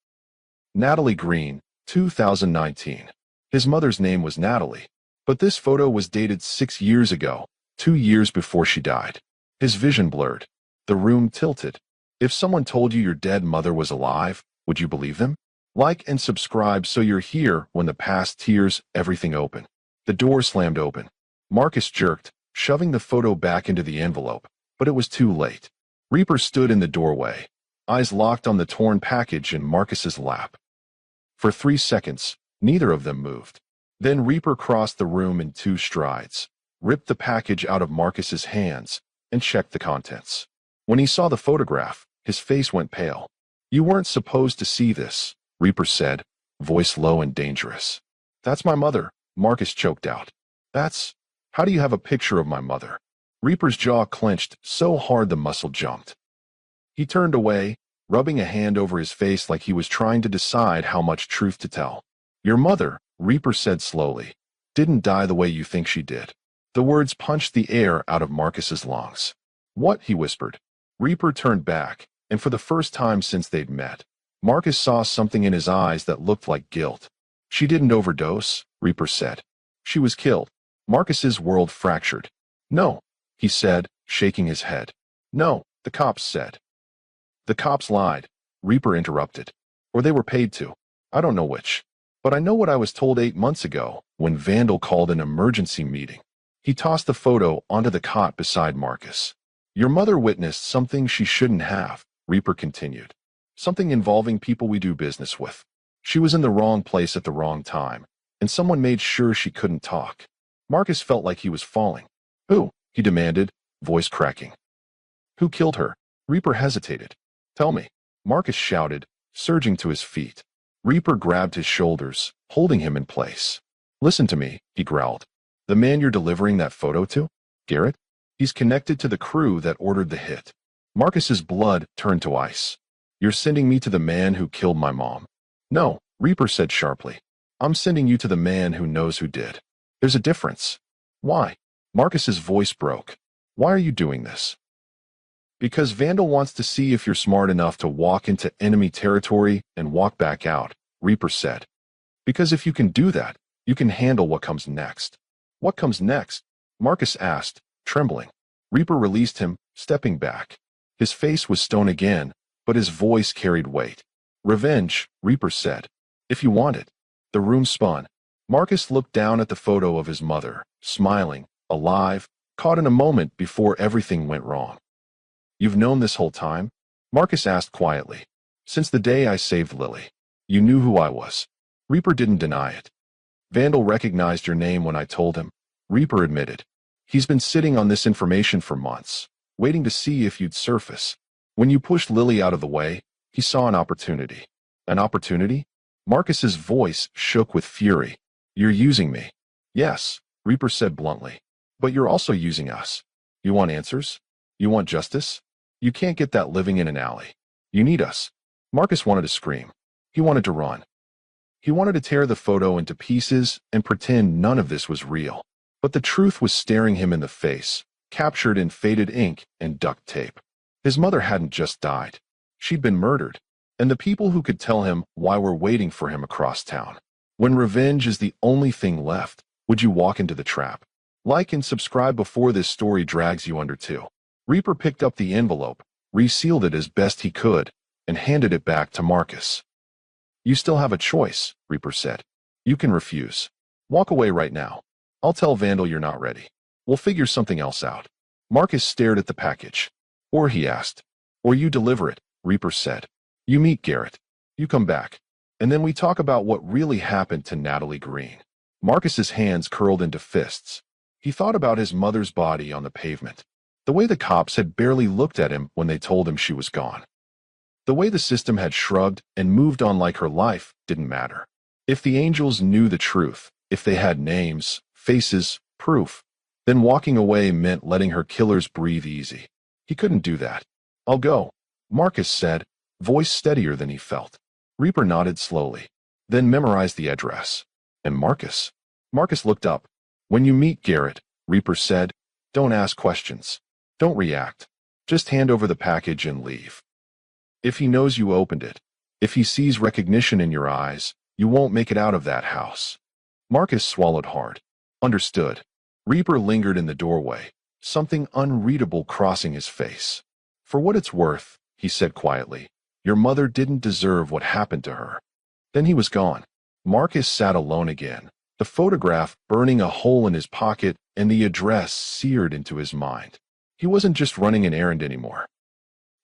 Natalie Green, 2019. His mother's name was Natalie, but this photo was dated 6 years ago, 2 years before she died. His vision blurred. The room tilted. If someone told you your dead mother was alive, would you believe them? Like and subscribe so you're here when the past tears everything open. The door slammed open. Marcus jerked, shoving the photo back into the envelope, but it was too late. Reaper stood in the doorway, eyes locked on the torn package in Marcus's lap. For 3 seconds, neither of them moved. Then Reaper crossed the room in 2 strides, ripped the package out of Marcus's hands, and checked the contents. When he saw the photograph, his face went pale. You weren't supposed to see this, Reaper said, voice low and dangerous. That's my mother, Marcus choked out. How do you have a picture of my mother? Reaper's jaw clenched so hard the muscle jumped. He turned away, rubbing a hand over his face like he was trying to decide how much truth to tell. Your mother, Reaper said slowly, didn't die the way you think she did. The words punched the air out of Marcus's lungs. What? He whispered. Reaper turned back, and for the first time since they'd met, Marcus saw something in his eyes that looked like guilt. She didn't overdose, Reaper said. She was killed. Marcus's world fractured. No, he said, shaking his head. No, the cops said. The cops lied, Reaper interrupted. Or they were paid to. I don't know which. But I know what I was told 8 months ago when Vandal called an emergency meeting. He tossed the photo onto the cot beside Marcus. Your mother witnessed something she shouldn't have, Reaper continued. Something involving people we do business with. She was in the wrong place at the wrong time, and someone made sure she couldn't talk. Marcus felt like he was falling. Who? He demanded, voice cracking. Who killed her? Reaper hesitated. Tell me, Marcus shouted, surging to his feet. Reaper grabbed his shoulders, holding him in place. Listen to me, he growled. The man you're delivering that photo to? Garrett? He's connected to the crew that ordered the hit. Marcus's blood turned to ice. You're sending me to the man who killed my mom. No, Reaper said sharply. I'm sending you to the man who knows who did. There's a difference. Why? Marcus's voice broke. Why are you doing this? Because Vandal wants to see if you're smart enough to walk into enemy territory and walk back out, Reaper said. Because if you can do that, you can handle what comes next. What comes next? Marcus asked, trembling. Reaper released him, stepping back. His face was stone again, but his voice carried weight. Revenge, Reaper said. If you want it. The room spun. Marcus looked down at the photo of his mother, smiling, alive, caught in a moment before everything went wrong. "You've known this whole time?" Marcus asked quietly. "Since the day I saved Lily. You knew who I was." Reaper didn't deny it. "Vandal recognized your name when I told him," Reaper admitted. "He's been sitting on this information for months, waiting to see if you'd surface. When you pushed Lily out of the way, he saw an opportunity." "An opportunity?" Marcus's voice shook with fury. "You're using me." "Yes," Reaper said bluntly. "But you're also using us. You want answers? You want justice? You can't get that living in an alley. You need us." Marcus wanted to scream. He wanted to run. He wanted to tear the photo into pieces and pretend none of this was real. But the truth was staring him in the face, captured in faded ink and duct tape. His mother hadn't just died. She'd been murdered. And the people who could tell him why were waiting for him across town. When revenge is the only thing left, would you walk into the trap? Like and subscribe before this story drags you under too. Reaper picked up the envelope, resealed it as best he could, and handed it back to Marcus. "You still have a choice," Reaper said. "You can refuse. Walk away right now. I'll tell Vandal you're not ready. We'll figure something else out." Marcus stared at the package. "Or," he asked. "Or you deliver it," Reaper said. "You meet Garrett. You come back. And then we talk about what really happened to Natalie Green." Marcus's hands curled into fists. He thought about his mother's body on the pavement. The way the cops had barely looked at him when they told him she was gone. The way the system had shrugged and moved on like her life didn't matter. If the angels knew the truth, if they had names, faces, proof, then walking away meant letting her killers breathe easy. He couldn't do that. "I'll go," Marcus said, voice steadier than he felt. Reaper nodded slowly, then memorized the address. "And Marcus?" Marcus looked up. "When you meet Garrett," Reaper said, "don't ask questions. Don't react. Just hand over the package and leave. If he knows you opened it, if he sees recognition in your eyes, you won't make it out of that house." Marcus swallowed hard. Understood. Reaper lingered in the doorway, something unreadable crossing his face. "For what it's worth," he said quietly, "your mother didn't deserve what happened to her." Then he was gone. Marcus sat alone again, the photograph burning a hole in his pocket and the address seared into his mind. He wasn't just running an errand anymore.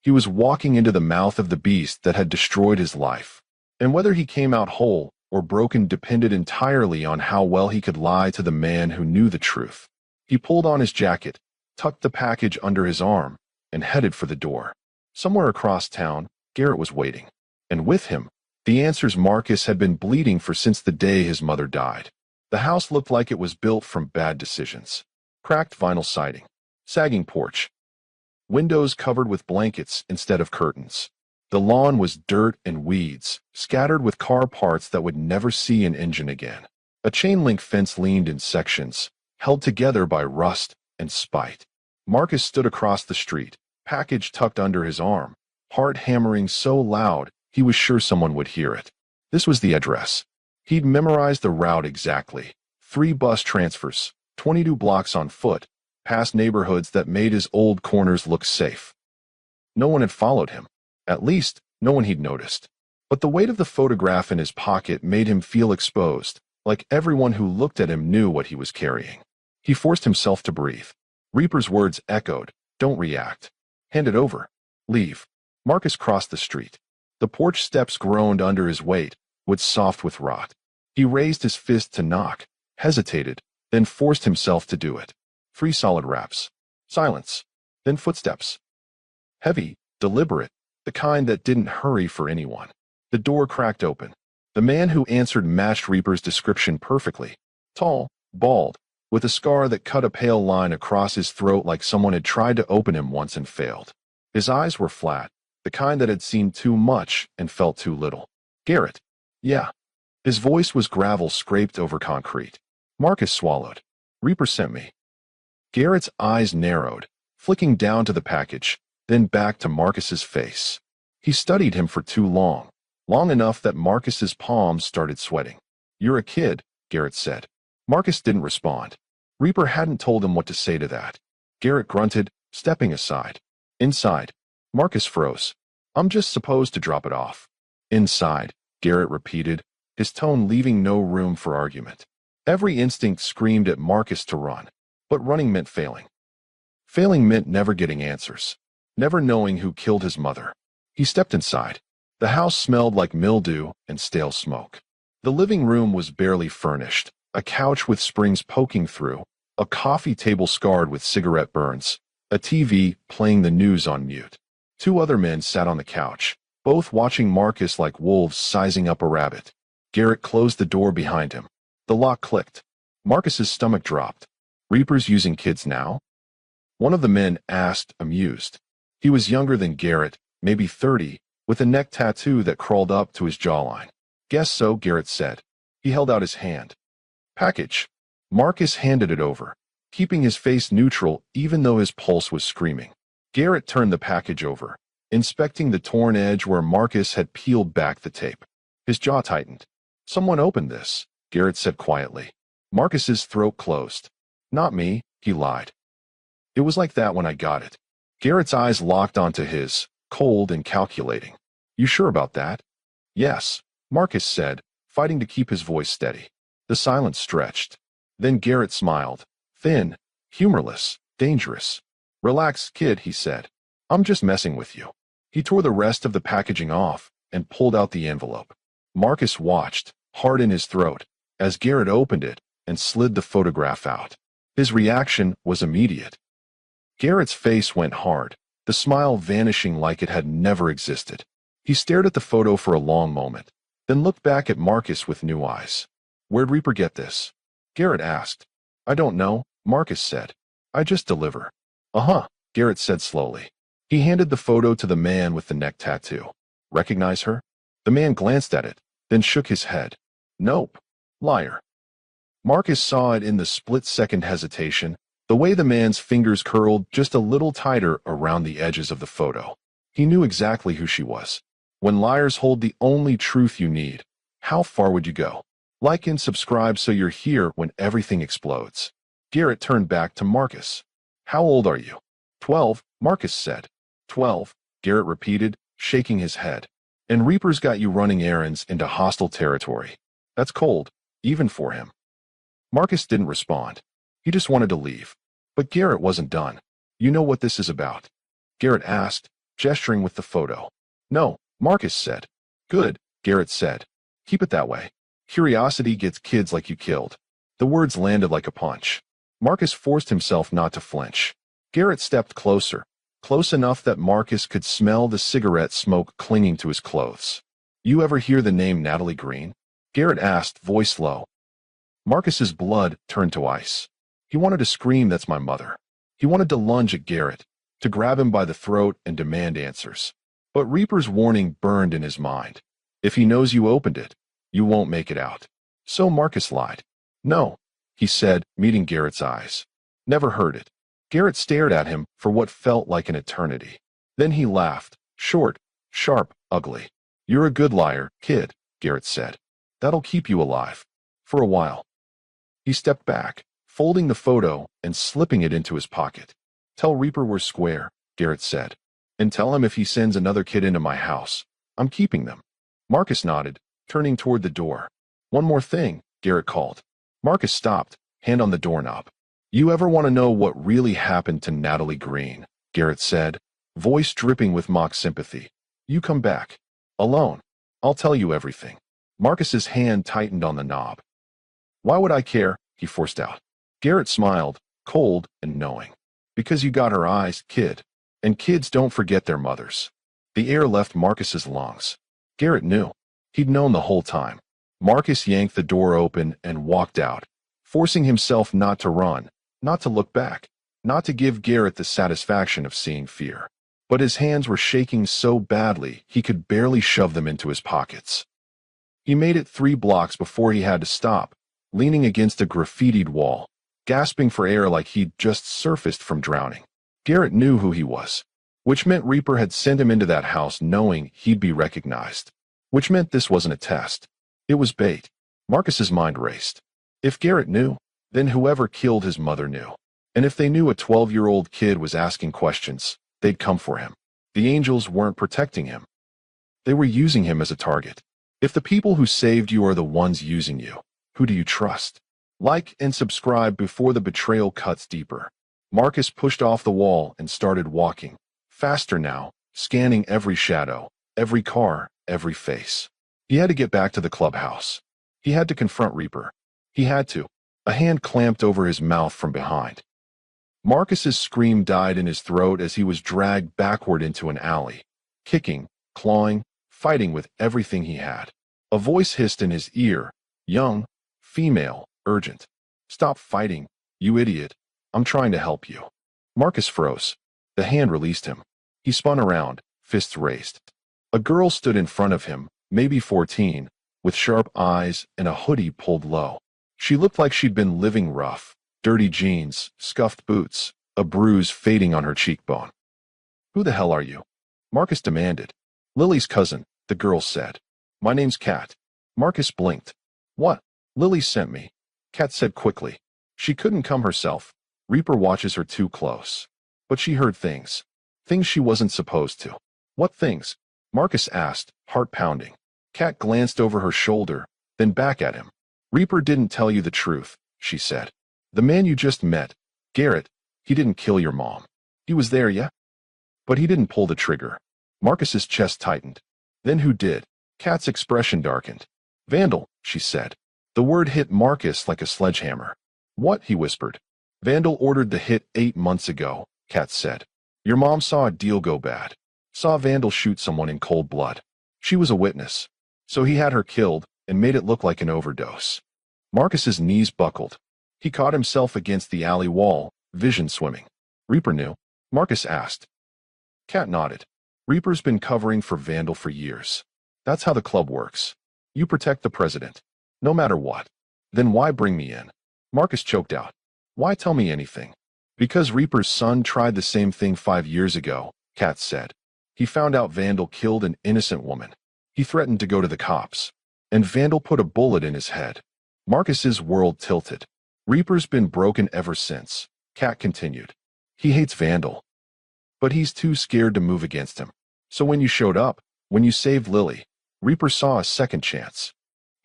He was walking into the mouth of the beast that had destroyed his life. And whether he came out whole or broken depended entirely on how well he could lie to the man who knew the truth. He pulled on his jacket, tucked the package under his arm, and headed for the door. Somewhere across town, Garrett was waiting. And with him, the answers Marcus had been bleeding for since the day his mother died. The house looked like it was built from bad decisions. Cracked vinyl siding, sagging porch, windows covered with blankets instead of curtains. The lawn was dirt and weeds, scattered with car parts that would never see an engine again. A chain-link fence leaned in sections, held together by rust and spite. Marcus stood across the street, package tucked under his arm, heart hammering so loud he was sure someone would hear it. This was the address. He'd memorized the route exactly. 3 bus transfers, 22 blocks on foot, past neighborhoods that made his old corners look safe. No one had followed him. At least, no one he'd noticed. But the weight of the photograph in his pocket made him feel exposed, like everyone who looked at him knew what he was carrying. He forced himself to breathe. Reaper's words echoed, "Don't react. Hand it over. Leave." Marcus crossed the street. The porch steps groaned under his weight, wood soft with rot. He raised his fist to knock, hesitated, then forced himself to do it. 3 solid raps. Silence. Then footsteps. Heavy, deliberate, the kind that didn't hurry for anyone. The door cracked open. The man who answered matched Reaper's description perfectly. Tall, bald, with a scar that cut a pale line across his throat like someone had tried to open him once and failed. His eyes were flat, the kind that had seen too much and felt too little. "Garrett." "Yeah." His voice was gravel scraped over concrete. Marcus swallowed. "Reaper sent me." Garrett's eyes narrowed, flicking down to the package, then back to Marcus's face. He studied him for too long, long enough that Marcus's palms started sweating. "You're a kid," Garrett said. Marcus didn't respond. Reaper hadn't told him what to say to that. Garrett grunted, stepping aside. "Inside." Marcus froze. "I'm just supposed to drop it off." "Inside," Garrett repeated, his tone leaving no room for argument. Every instinct screamed at Marcus to run, but running meant failing. Failing meant never getting answers, never knowing who killed his mother. He stepped inside. The house smelled like mildew and stale smoke. The living room was barely furnished, a couch with springs poking through, a coffee table scarred with cigarette burns, a TV playing the news on mute. Two other men sat on the couch, both watching Marcus like wolves sizing up a rabbit. Garrett closed the door behind him. The lock clicked. Marcus's stomach dropped. Reapers using kids now? One of the men asked, amused. He was younger than Garrett, maybe 30, with a neck tattoo that crawled up to his jawline. Guess so, Garrett said. He held out his hand. Package. Marcus handed it over, keeping his face neutral even though his pulse was screaming. Garrett turned the package over, inspecting the torn edge where Marcus had peeled back the tape. His jaw tightened. Someone opened this, Garrett said quietly. Marcus's throat closed. Not me, he lied. It was like that when I got it. Garrett's eyes locked onto his, cold and calculating. You sure about that? Yes, Marcus said, fighting to keep his voice steady. The silence stretched. Then Garrett smiled. Thin, humorless, dangerous. Relax, kid, he said. I'm just messing with you. He tore the rest of the packaging off and pulled out the envelope. Marcus watched, heart in his throat, as Garrett opened it and slid the photograph out. His reaction was immediate. Garrett's face went hard, the smile vanishing like it had never existed. He stared at the photo for a long moment, then looked back at Marcus with new eyes. Where'd Reaper get this? Garrett asked. I don't know, Marcus said. I just deliver. Uh-huh, Garrett said slowly. He handed the photo to the man with the neck tattoo. Recognize her? The man glanced at it, then shook his head. Nope. Liar. Marcus saw it in the split-second hesitation, the way the man's fingers curled just a little tighter around the edges of the photo. He knew exactly who she was. When liars hold the only truth you need, how far would you go? Like and subscribe so you're here when everything explodes. Garrett turned back to Marcus. How old are you? 12, Marcus said. 12, Garrett repeated, shaking his head. And Reaper's got you running errands into hostile territory. That's cold, even for him. Marcus didn't respond. He just wanted to leave. But Garrett wasn't done. You know what this is about? Garrett asked, gesturing with the photo. No, Marcus said. Good, Garrett said. Keep it that way. Curiosity gets kids like you killed. The words landed like a punch. Marcus forced himself not to flinch. Garrett stepped closer, close enough that Marcus could smell the cigarette smoke clinging to his clothes. You ever hear the name Natalie Green? Garrett asked, voice low. Marcus's blood turned to ice. He wanted to scream, that's my mother. He wanted to lunge at Garrett, to grab him by the throat and demand answers. But Reaper's warning burned in his mind. If he knows you opened it, you won't make it out. So Marcus lied. No, he said, meeting Garrett's eyes. Never heard it. Garrett stared at him for what felt like an eternity. Then he laughed, short, sharp, ugly. You're a good liar, kid, Garrett said. That'll keep you alive. For a while. He stepped back, folding the photo and slipping it into his pocket. Tell Reaper we're square, Garrett said. And tell him if he sends another kid into my house, I'm keeping them. Marcus nodded, turning toward the door. One more thing, Garrett called. Marcus stopped, hand on the doorknob. You ever want to know what really happened to Natalie Green? Garrett said, voice dripping with mock sympathy. You come back. Alone. I'll tell you everything. Marcus's hand tightened on the knob. Why would I care? He forced out. Garrett smiled, cold and knowing. Because you got her eyes, kid. And kids don't forget their mothers. The air left Marcus's lungs. Garrett knew. He'd known the whole time. Marcus yanked the door open and walked out, forcing himself not to run, not to look back, not to give Garrett the satisfaction of seeing fear. But his hands were shaking so badly he could barely shove them into his pockets. He made it 3 blocks before he had to stop, leaning against a graffitied wall, gasping for air like he'd just surfaced from drowning. Garrett knew who he was, which meant Reaper had sent him into that house knowing he'd be recognized, which meant this wasn't a test. It was bait. Marcus's mind raced. If Garrett knew, then whoever killed his mother knew. And if they knew a 12-year-old kid was asking questions, they'd come for him. The angels weren't protecting him. They were using him as a target. If the people who saved you are the ones using you, who do you trust? Like and subscribe before the betrayal cuts deeper. Marcus pushed off the wall and started walking. Faster now, scanning every shadow, every car, every face. He had to get back to the clubhouse. He had to confront Reaper. He had to. A hand clamped over his mouth from behind. Marcus's scream died in his throat as he was dragged backward into an alley, kicking, clawing, fighting with everything he had. A voice hissed in his ear, young, female, urgent. Stop fighting, you idiot. I'm trying to help you. Marcus froze. The hand released him. He spun around, fists raised. A girl stood in front of him, maybe 14, with sharp eyes and a hoodie pulled low. She looked like she'd been living rough. Dirty jeans, scuffed boots, a bruise fading on her cheekbone. Who the hell are you? Marcus demanded. Lily's cousin, the girl said. My name's Kat. Marcus blinked. What? Lily sent me. Kat said quickly. She couldn't come herself. Reaper watches her too close. But she heard things. Things she wasn't supposed to. What things? Marcus asked, heart pounding. Kat glanced over her shoulder, then back at him. Reaper didn't tell you the truth, she said. The man you just met, Garrett, he didn't kill your mom. He was there, yeah? But he didn't pull the trigger. Marcus's chest tightened. Then who did? Kat's expression darkened. Vandal, she said. The word hit Marcus like a sledgehammer. What? He whispered. Vandal ordered the hit 8 months ago, Kat said. Your mom saw a deal go bad. Saw Vandal shoot someone in cold blood. She was a witness. So he had her killed and made it look like an overdose. Marcus's knees buckled. He caught himself against the alley wall, vision swimming. Reaper knew? Marcus asked. Kat nodded. Reaper's been covering for Vandal for years. That's how the club works. You protect the president. No matter what. Then why bring me in? Marcus choked out. Why tell me anything? Because Reaper's son tried the same thing 5 years ago, Kat said. He found out Vandal killed an innocent woman. He threatened to go to the cops. And Vandal put a bullet in his head. Marcus's world tilted. Reaper's been broken ever since, Kat continued. He hates Vandal. But he's too scared to move against him. So when you showed up, when you saved Lily, Reaper saw a second chance.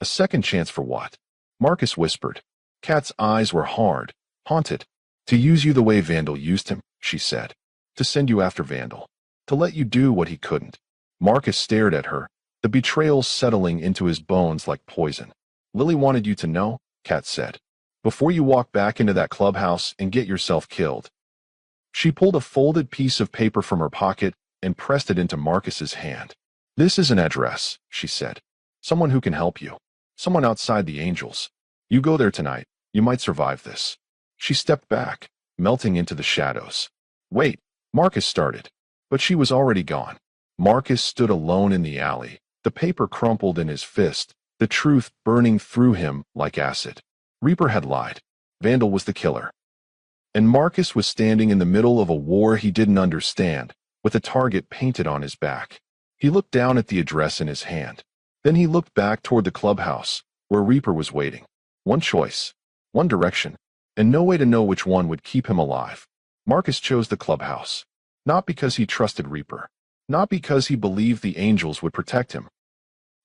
A second chance for what? Marcus whispered. Kat's eyes were hard, haunted. To use you the way Vandal used him, she said. To send you after Vandal. To let you do what he couldn't. Marcus stared at her, the betrayal settling into his bones like poison. Lily wanted you to know, Kat said. Before you walk back into that clubhouse and get yourself killed. She pulled a folded piece of paper from her pocket and pressed it into Marcus's hand. This is an address, she said. Someone who can help you. Someone outside the Angels. You go there tonight. You might survive this. She stepped back, melting into the shadows. Wait, Marcus started. But she was already gone. Marcus stood alone in the alley, the paper crumpled in his fist, the truth burning through him like acid. Reaper had lied. Vandal was the killer. And Marcus was standing in the middle of a war he didn't understand, with a target painted on his back. He looked down at the address in his hand. Then he looked back toward the clubhouse, where Reaper was waiting. One choice, one direction, and no way to know which one would keep him alive. Marcus chose the clubhouse. Not because he trusted Reaper. Not because he believed the Angels would protect him.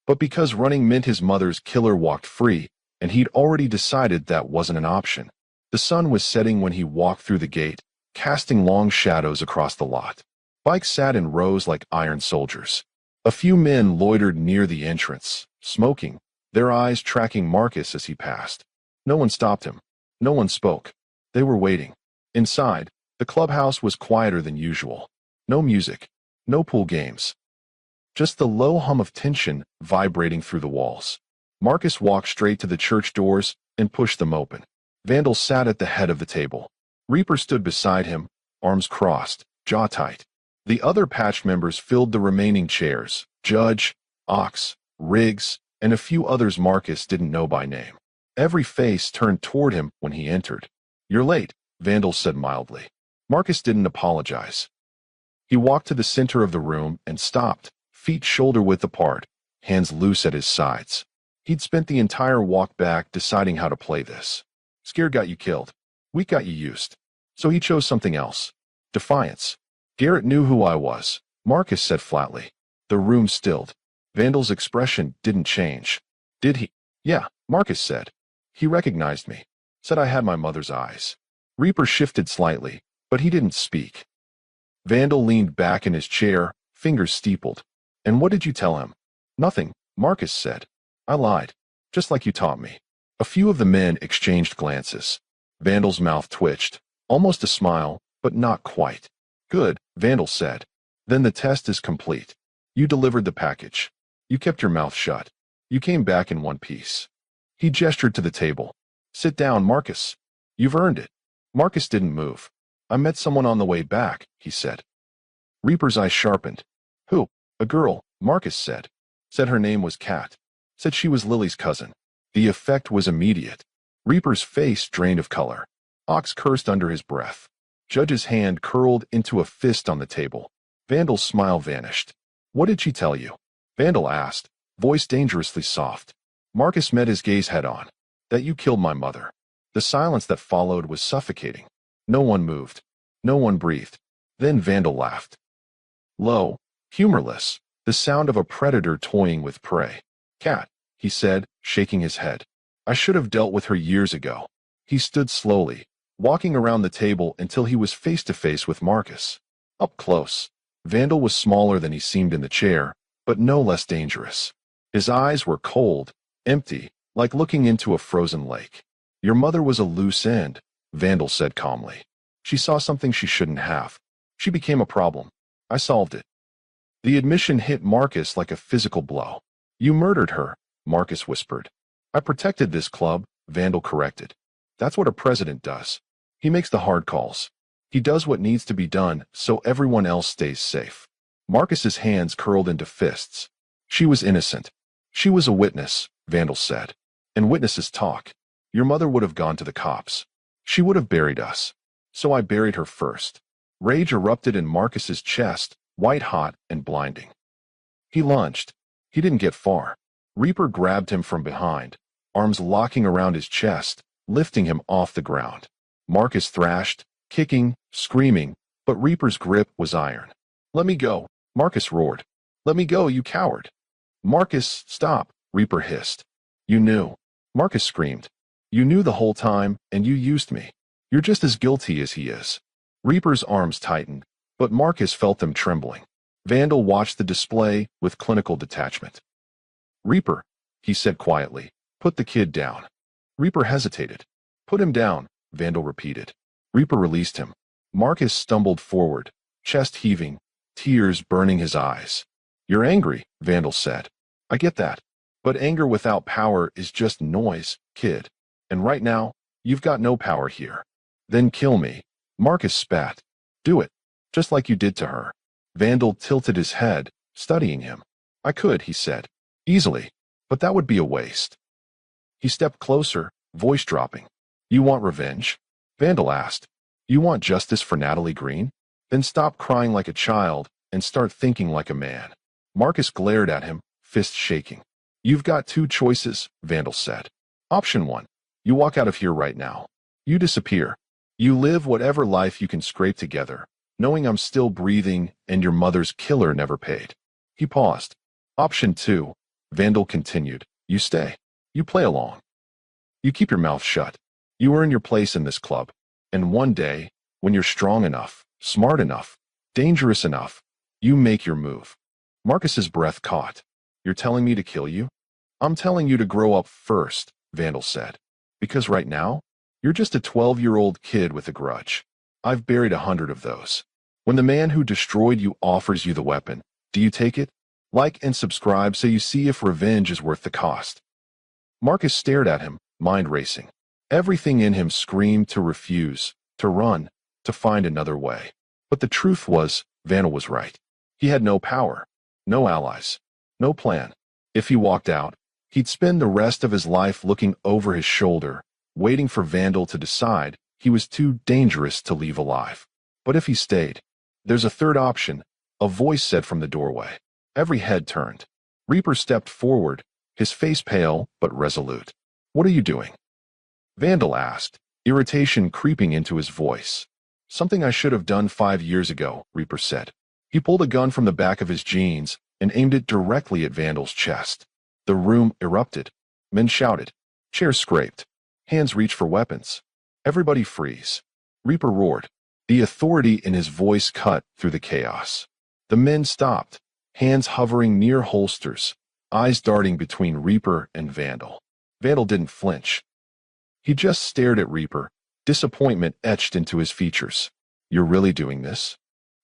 But because running meant his mother's killer walked free, and he'd already decided that wasn't an option. The sun was setting when he walked through the gate, casting long shadows across the lot. Bikes sat in rows like iron soldiers. A few men loitered near the entrance, smoking, their eyes tracking Marcus as he passed. No one stopped him. No one spoke. They were waiting. Inside, the clubhouse was quieter than usual. No music. No pool games. Just the low hum of tension vibrating through the walls. Marcus walked straight to the church doors and pushed them open. Vandal sat at the head of the table. Reaper stood beside him, arms crossed, jaw tight. The other patch members filled the remaining chairs, Judge, Ox, Riggs, and a few others Marcus didn't know by name. Every face turned toward him when he entered. You're late, Vandal said mildly. Marcus didn't apologize. He walked to the center of the room and stopped, feet shoulder-width apart, hands loose at his sides. He'd spent the entire walk back deciding how to play this. Scared got you killed. Weak got you used. So he chose something else. Defiance. Garrett knew who I was, Marcus said flatly. The room stilled. Vandal's expression didn't change. Did he? Yeah, Marcus said. He recognized me. Said I had my mother's eyes. Reaper shifted slightly, but he didn't speak. Vandal leaned back in his chair, fingers steepled. And what did you tell him? Nothing, Marcus said. I lied. Just like you taught me. A few of the men exchanged glances. Vandal's mouth twitched. Almost a smile, but not quite. Good, Vandal said. Then the test is complete. You delivered the package. You kept your mouth shut. You came back in one piece. He gestured to the table. Sit down, Marcus. You've earned it. Marcus didn't move. I met someone on the way back, he said. Reaper's eyes sharpened. Who? A girl, Marcus said. Said her name was Kat. Said she was Lily's cousin. The effect was immediate. Reaper's face drained of color. Ox cursed under his breath. Judge's hand curled into a fist on the table. Vandal's smile vanished. What did she tell you? Vandal asked, voice dangerously soft. Marcus met his gaze head-on. That you killed my mother. The silence that followed was suffocating. No one moved. No one breathed. Then Vandal laughed. Low, humorless, the sound of a predator toying with prey. Kat, he said, shaking his head. I should have dealt with her years ago. He stood slowly, walking around the table until he was face to face with Marcus. Up close, Vandal was smaller than he seemed in the chair, but no less dangerous. His eyes were cold, empty, like looking into a frozen lake. Your mother was a loose end, Vandal said calmly. She saw something she shouldn't have. She became a problem. I solved it. The admission hit Marcus like a physical blow. You murdered her, Marcus whispered. I protected this club, Vandal corrected. That's what a president does. He makes the hard calls. He does what needs to be done so everyone else stays safe. Marcus's hands curled into fists. She was innocent. She was a witness, Vandal said. And witnesses talk. Your mother would have gone to the cops. She would have buried us. So I buried her first. Rage erupted in Marcus's chest, white-hot and blinding. He lunged. He didn't get far. Reaper grabbed him from behind, arms locking around his chest, lifting him off the ground. Marcus thrashed, kicking, screaming, but Reaper's grip was iron. Let me go, Marcus roared. Let me go, you coward. Marcus, stop, Reaper hissed. You knew. Marcus screamed. You knew the whole time, and you used me. You're just as guilty as he is. Reaper's arms tightened, but Marcus felt them trembling. Vandal watched the display with clinical detachment. Reaper, he said quietly, put the kid down. Reaper hesitated. Put him down, Vandal repeated. Reaper released him. Marcus stumbled forward, chest heaving, tears burning his eyes. You're angry, Vandal said. I get that. But anger without power is just noise, kid. And right now, you've got no power here. Then kill me. Marcus spat. Do it. Just like you did to her. Vandal tilted his head, studying him. I could, he said. Easily. But that would be a waste. He stepped closer, voice dropping. You want revenge? Vandal asked. You want justice for Natalie Green? Then stop crying like a child and start thinking like a man. Marcus glared at him, fist shaking. You've got two choices, Vandal said. Option 1. You walk out of here right now. You disappear. You live whatever life you can scrape together, knowing I'm still breathing and your mother's killer never paid. He paused. Option 2. Vandal continued. You stay. You play along. You keep your mouth shut. You earn your place in this club. And one day, when you're strong enough, smart enough, dangerous enough, you make your move. Marcus's breath caught. You're telling me to kill you? I'm telling you to grow up first, Vandal said. Because right now, you're just a 12-year-old kid with a grudge. I've buried 100 of those. When the man who destroyed you offers you the weapon, do you take it? Like and subscribe so you see if revenge is worth the cost. Marcus stared at him, mind racing. Everything in him screamed to refuse, to run, to find another way. But the truth was, Vandal was right. He had no power, no allies, no plan. If he walked out, he'd spend the rest of his life looking over his shoulder, waiting for Vandal to decide he was too dangerous to leave alive. But if he stayed, there's a third option, a voice said from the doorway. Every head turned. Reaper stepped forward, his face pale but resolute. What are you doing? Vandal asked, irritation creeping into his voice. Something I should have done 5 years ago, Reaper said. He pulled a gun from the back of his jeans and aimed it directly at Vandal's chest. The room erupted. Men shouted. Chairs scraped. Hands reach for weapons. Everybody freeze. Reaper roared. The authority in his voice cut through the chaos. The men stopped, hands hovering near holsters, eyes darting between Reaper and Vandal. Vandal didn't flinch. He just stared at Reaper, disappointment etched into his features. "You're really doing this?"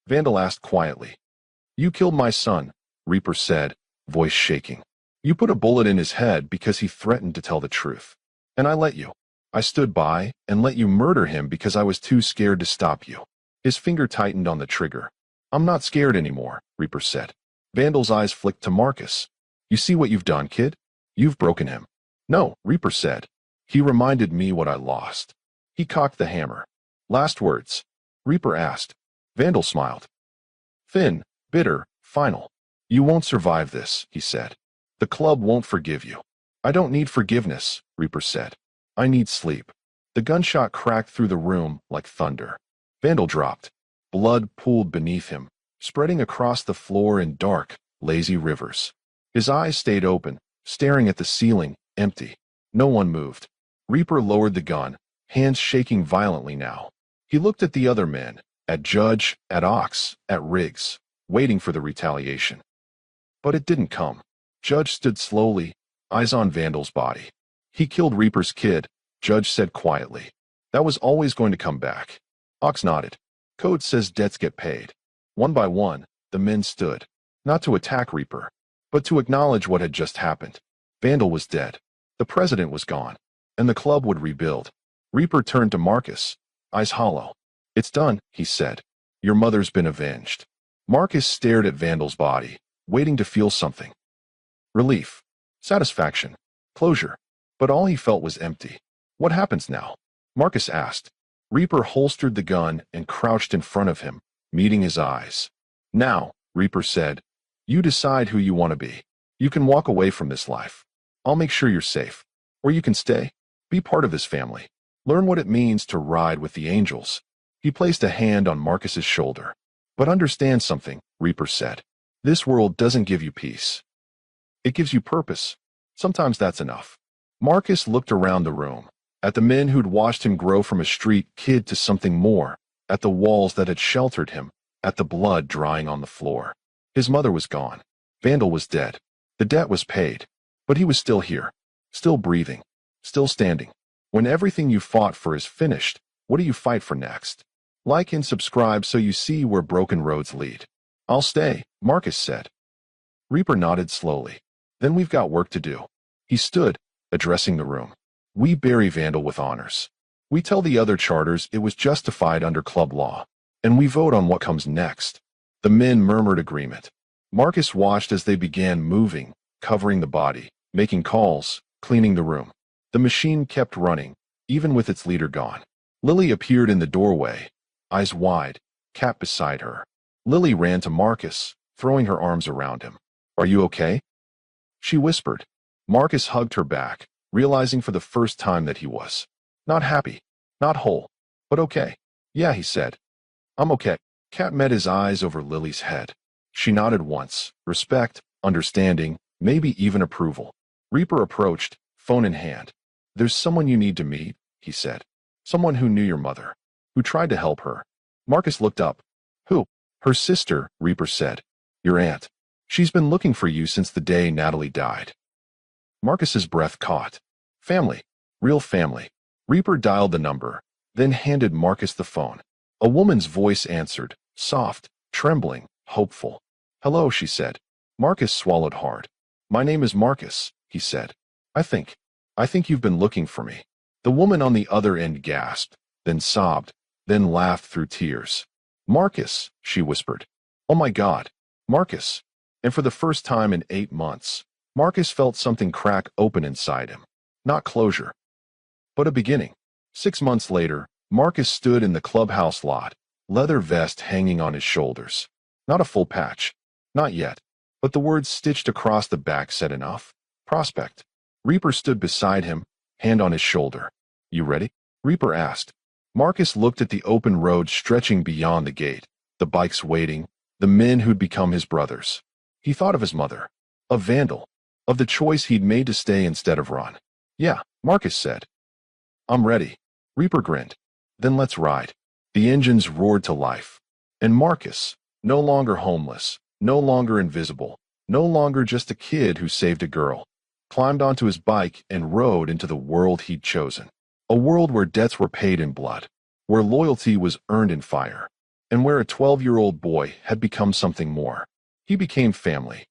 Vandal asked quietly. "You killed my son," Reaper said, voice shaking. "You put a bullet in his head because he threatened to tell the truth. And I let you. I stood by and let you murder him because I was too scared to stop you." His finger tightened on the trigger. "I'm not scared anymore," Reaper said. Vandal's eyes flicked to Marcus. "You see what you've done, kid? You've broken him." "No," Reaper said. "He reminded me what I lost." He cocked the hammer. "Last words?" Reaper asked. Vandal smiled. Thin, bitter, final. "You won't survive this," he said. "The club won't forgive you." "I don't need forgiveness," Reaper said. "I need sleep." The gunshot cracked through the room like thunder. Vandal dropped. Blood pooled beneath him, spreading across the floor in dark, lazy rivers. His eyes stayed open, staring at the ceiling, empty. No one moved. Reaper lowered the gun, hands shaking violently now. He looked at the other men, at Judge, at Ox, at Riggs, waiting for the retaliation. But it didn't come. Judge stood slowly, eyes on Vandal's body. "He killed Reaper's kid," Judge said quietly. "That was always going to come back." Ox nodded. "Code says debts get paid." One by one, the men stood, not to attack Reaper, but to acknowledge what had just happened. Vandal was dead. The president was gone, and the club would rebuild. Reaper turned to Marcus, eyes hollow. "It's done," he said. "Your mother's been avenged." Marcus stared at Vandal's body, waiting to feel something. Relief. Satisfaction. Closure. But all he felt was empty. "What happens now?" Marcus asked. Reaper holstered the gun and crouched in front of him, meeting his eyes. "Now," Reaper said, "you decide who you want to be. You can walk away from this life. I'll make sure you're safe. Or you can stay. Be part of this family. Learn what it means to ride with the angels." He placed a hand on Marcus's shoulder. "But understand something," Reaper said. "This world doesn't give you peace. It gives you purpose. Sometimes that's enough." Marcus looked around the room, at the men who'd watched him grow from a street kid to something more, at the walls that had sheltered him, at the blood drying on the floor. His mother was gone. Vandal was dead. The debt was paid. But he was still here, still breathing, still standing. When everything you fought for is finished, what do you fight for next? Like and subscribe so you see where broken roads lead. "I'll stay," Marcus said. Reaper nodded slowly. "Then we've got work to do." He stood, addressing the room. "We bury Vandal with honors. We tell the other charters it was justified under club law. And we vote on what comes next." The men murmured agreement. Marcus watched as they began moving, covering the body, making calls, cleaning the room. The machine kept running, even with its leader gone. Lily appeared in the doorway, eyes wide, Cat beside her. Lily ran to Marcus, throwing her arms around him. "Are you okay?" she whispered. Marcus hugged her back, realizing for the first time that he was not happy, not whole, but okay. "Yeah," he said. "I'm okay." Cat met his eyes over Lily's head. She nodded once, respect, understanding, maybe even approval. Reaper approached, phone in hand. "There's someone you need to meet," he said. "Someone who knew your mother, who tried to help her." Marcus looked up. "Who?" "Her sister," Reaper said. "Your aunt. She's been looking for you since the day Natalie died." Marcus's breath caught. Family. Real family. Reaper dialed the number, then handed Marcus the phone. A woman's voice answered, soft, trembling, hopeful. "Hello," she said. Marcus swallowed hard. "My name is Marcus," he said. I think you've been looking for me." The woman on the other end gasped, then sobbed, then laughed through tears. "Marcus," she whispered. "Oh my God, Marcus." And for the first time in 8 months, Marcus felt something crack open inside him. Not closure, but a beginning. 6 months later, Marcus stood in the clubhouse lot, leather vest hanging on his shoulders. Not a full patch. Not yet. But the words stitched across the back said enough. Prospect. Reaper stood beside him, hand on his shoulder. "You ready?" Reaper asked. Marcus looked at the open road stretching beyond the gate, the bikes waiting, the men who'd become his brothers. He thought of his mother, of Vandal, of the choice he'd made to stay instead of run. "Yeah," Marcus said. I'm ready. Reaper grinned. Then let's ride. The engines roared to life. And Marcus, no longer homeless, no longer invisible, no longer just a kid who saved a girl, climbed onto his bike and rode into the world he'd chosen. A world where debts were paid in blood, where loyalty was earned in fire, and where a 12-year-old boy had become something more. He became family.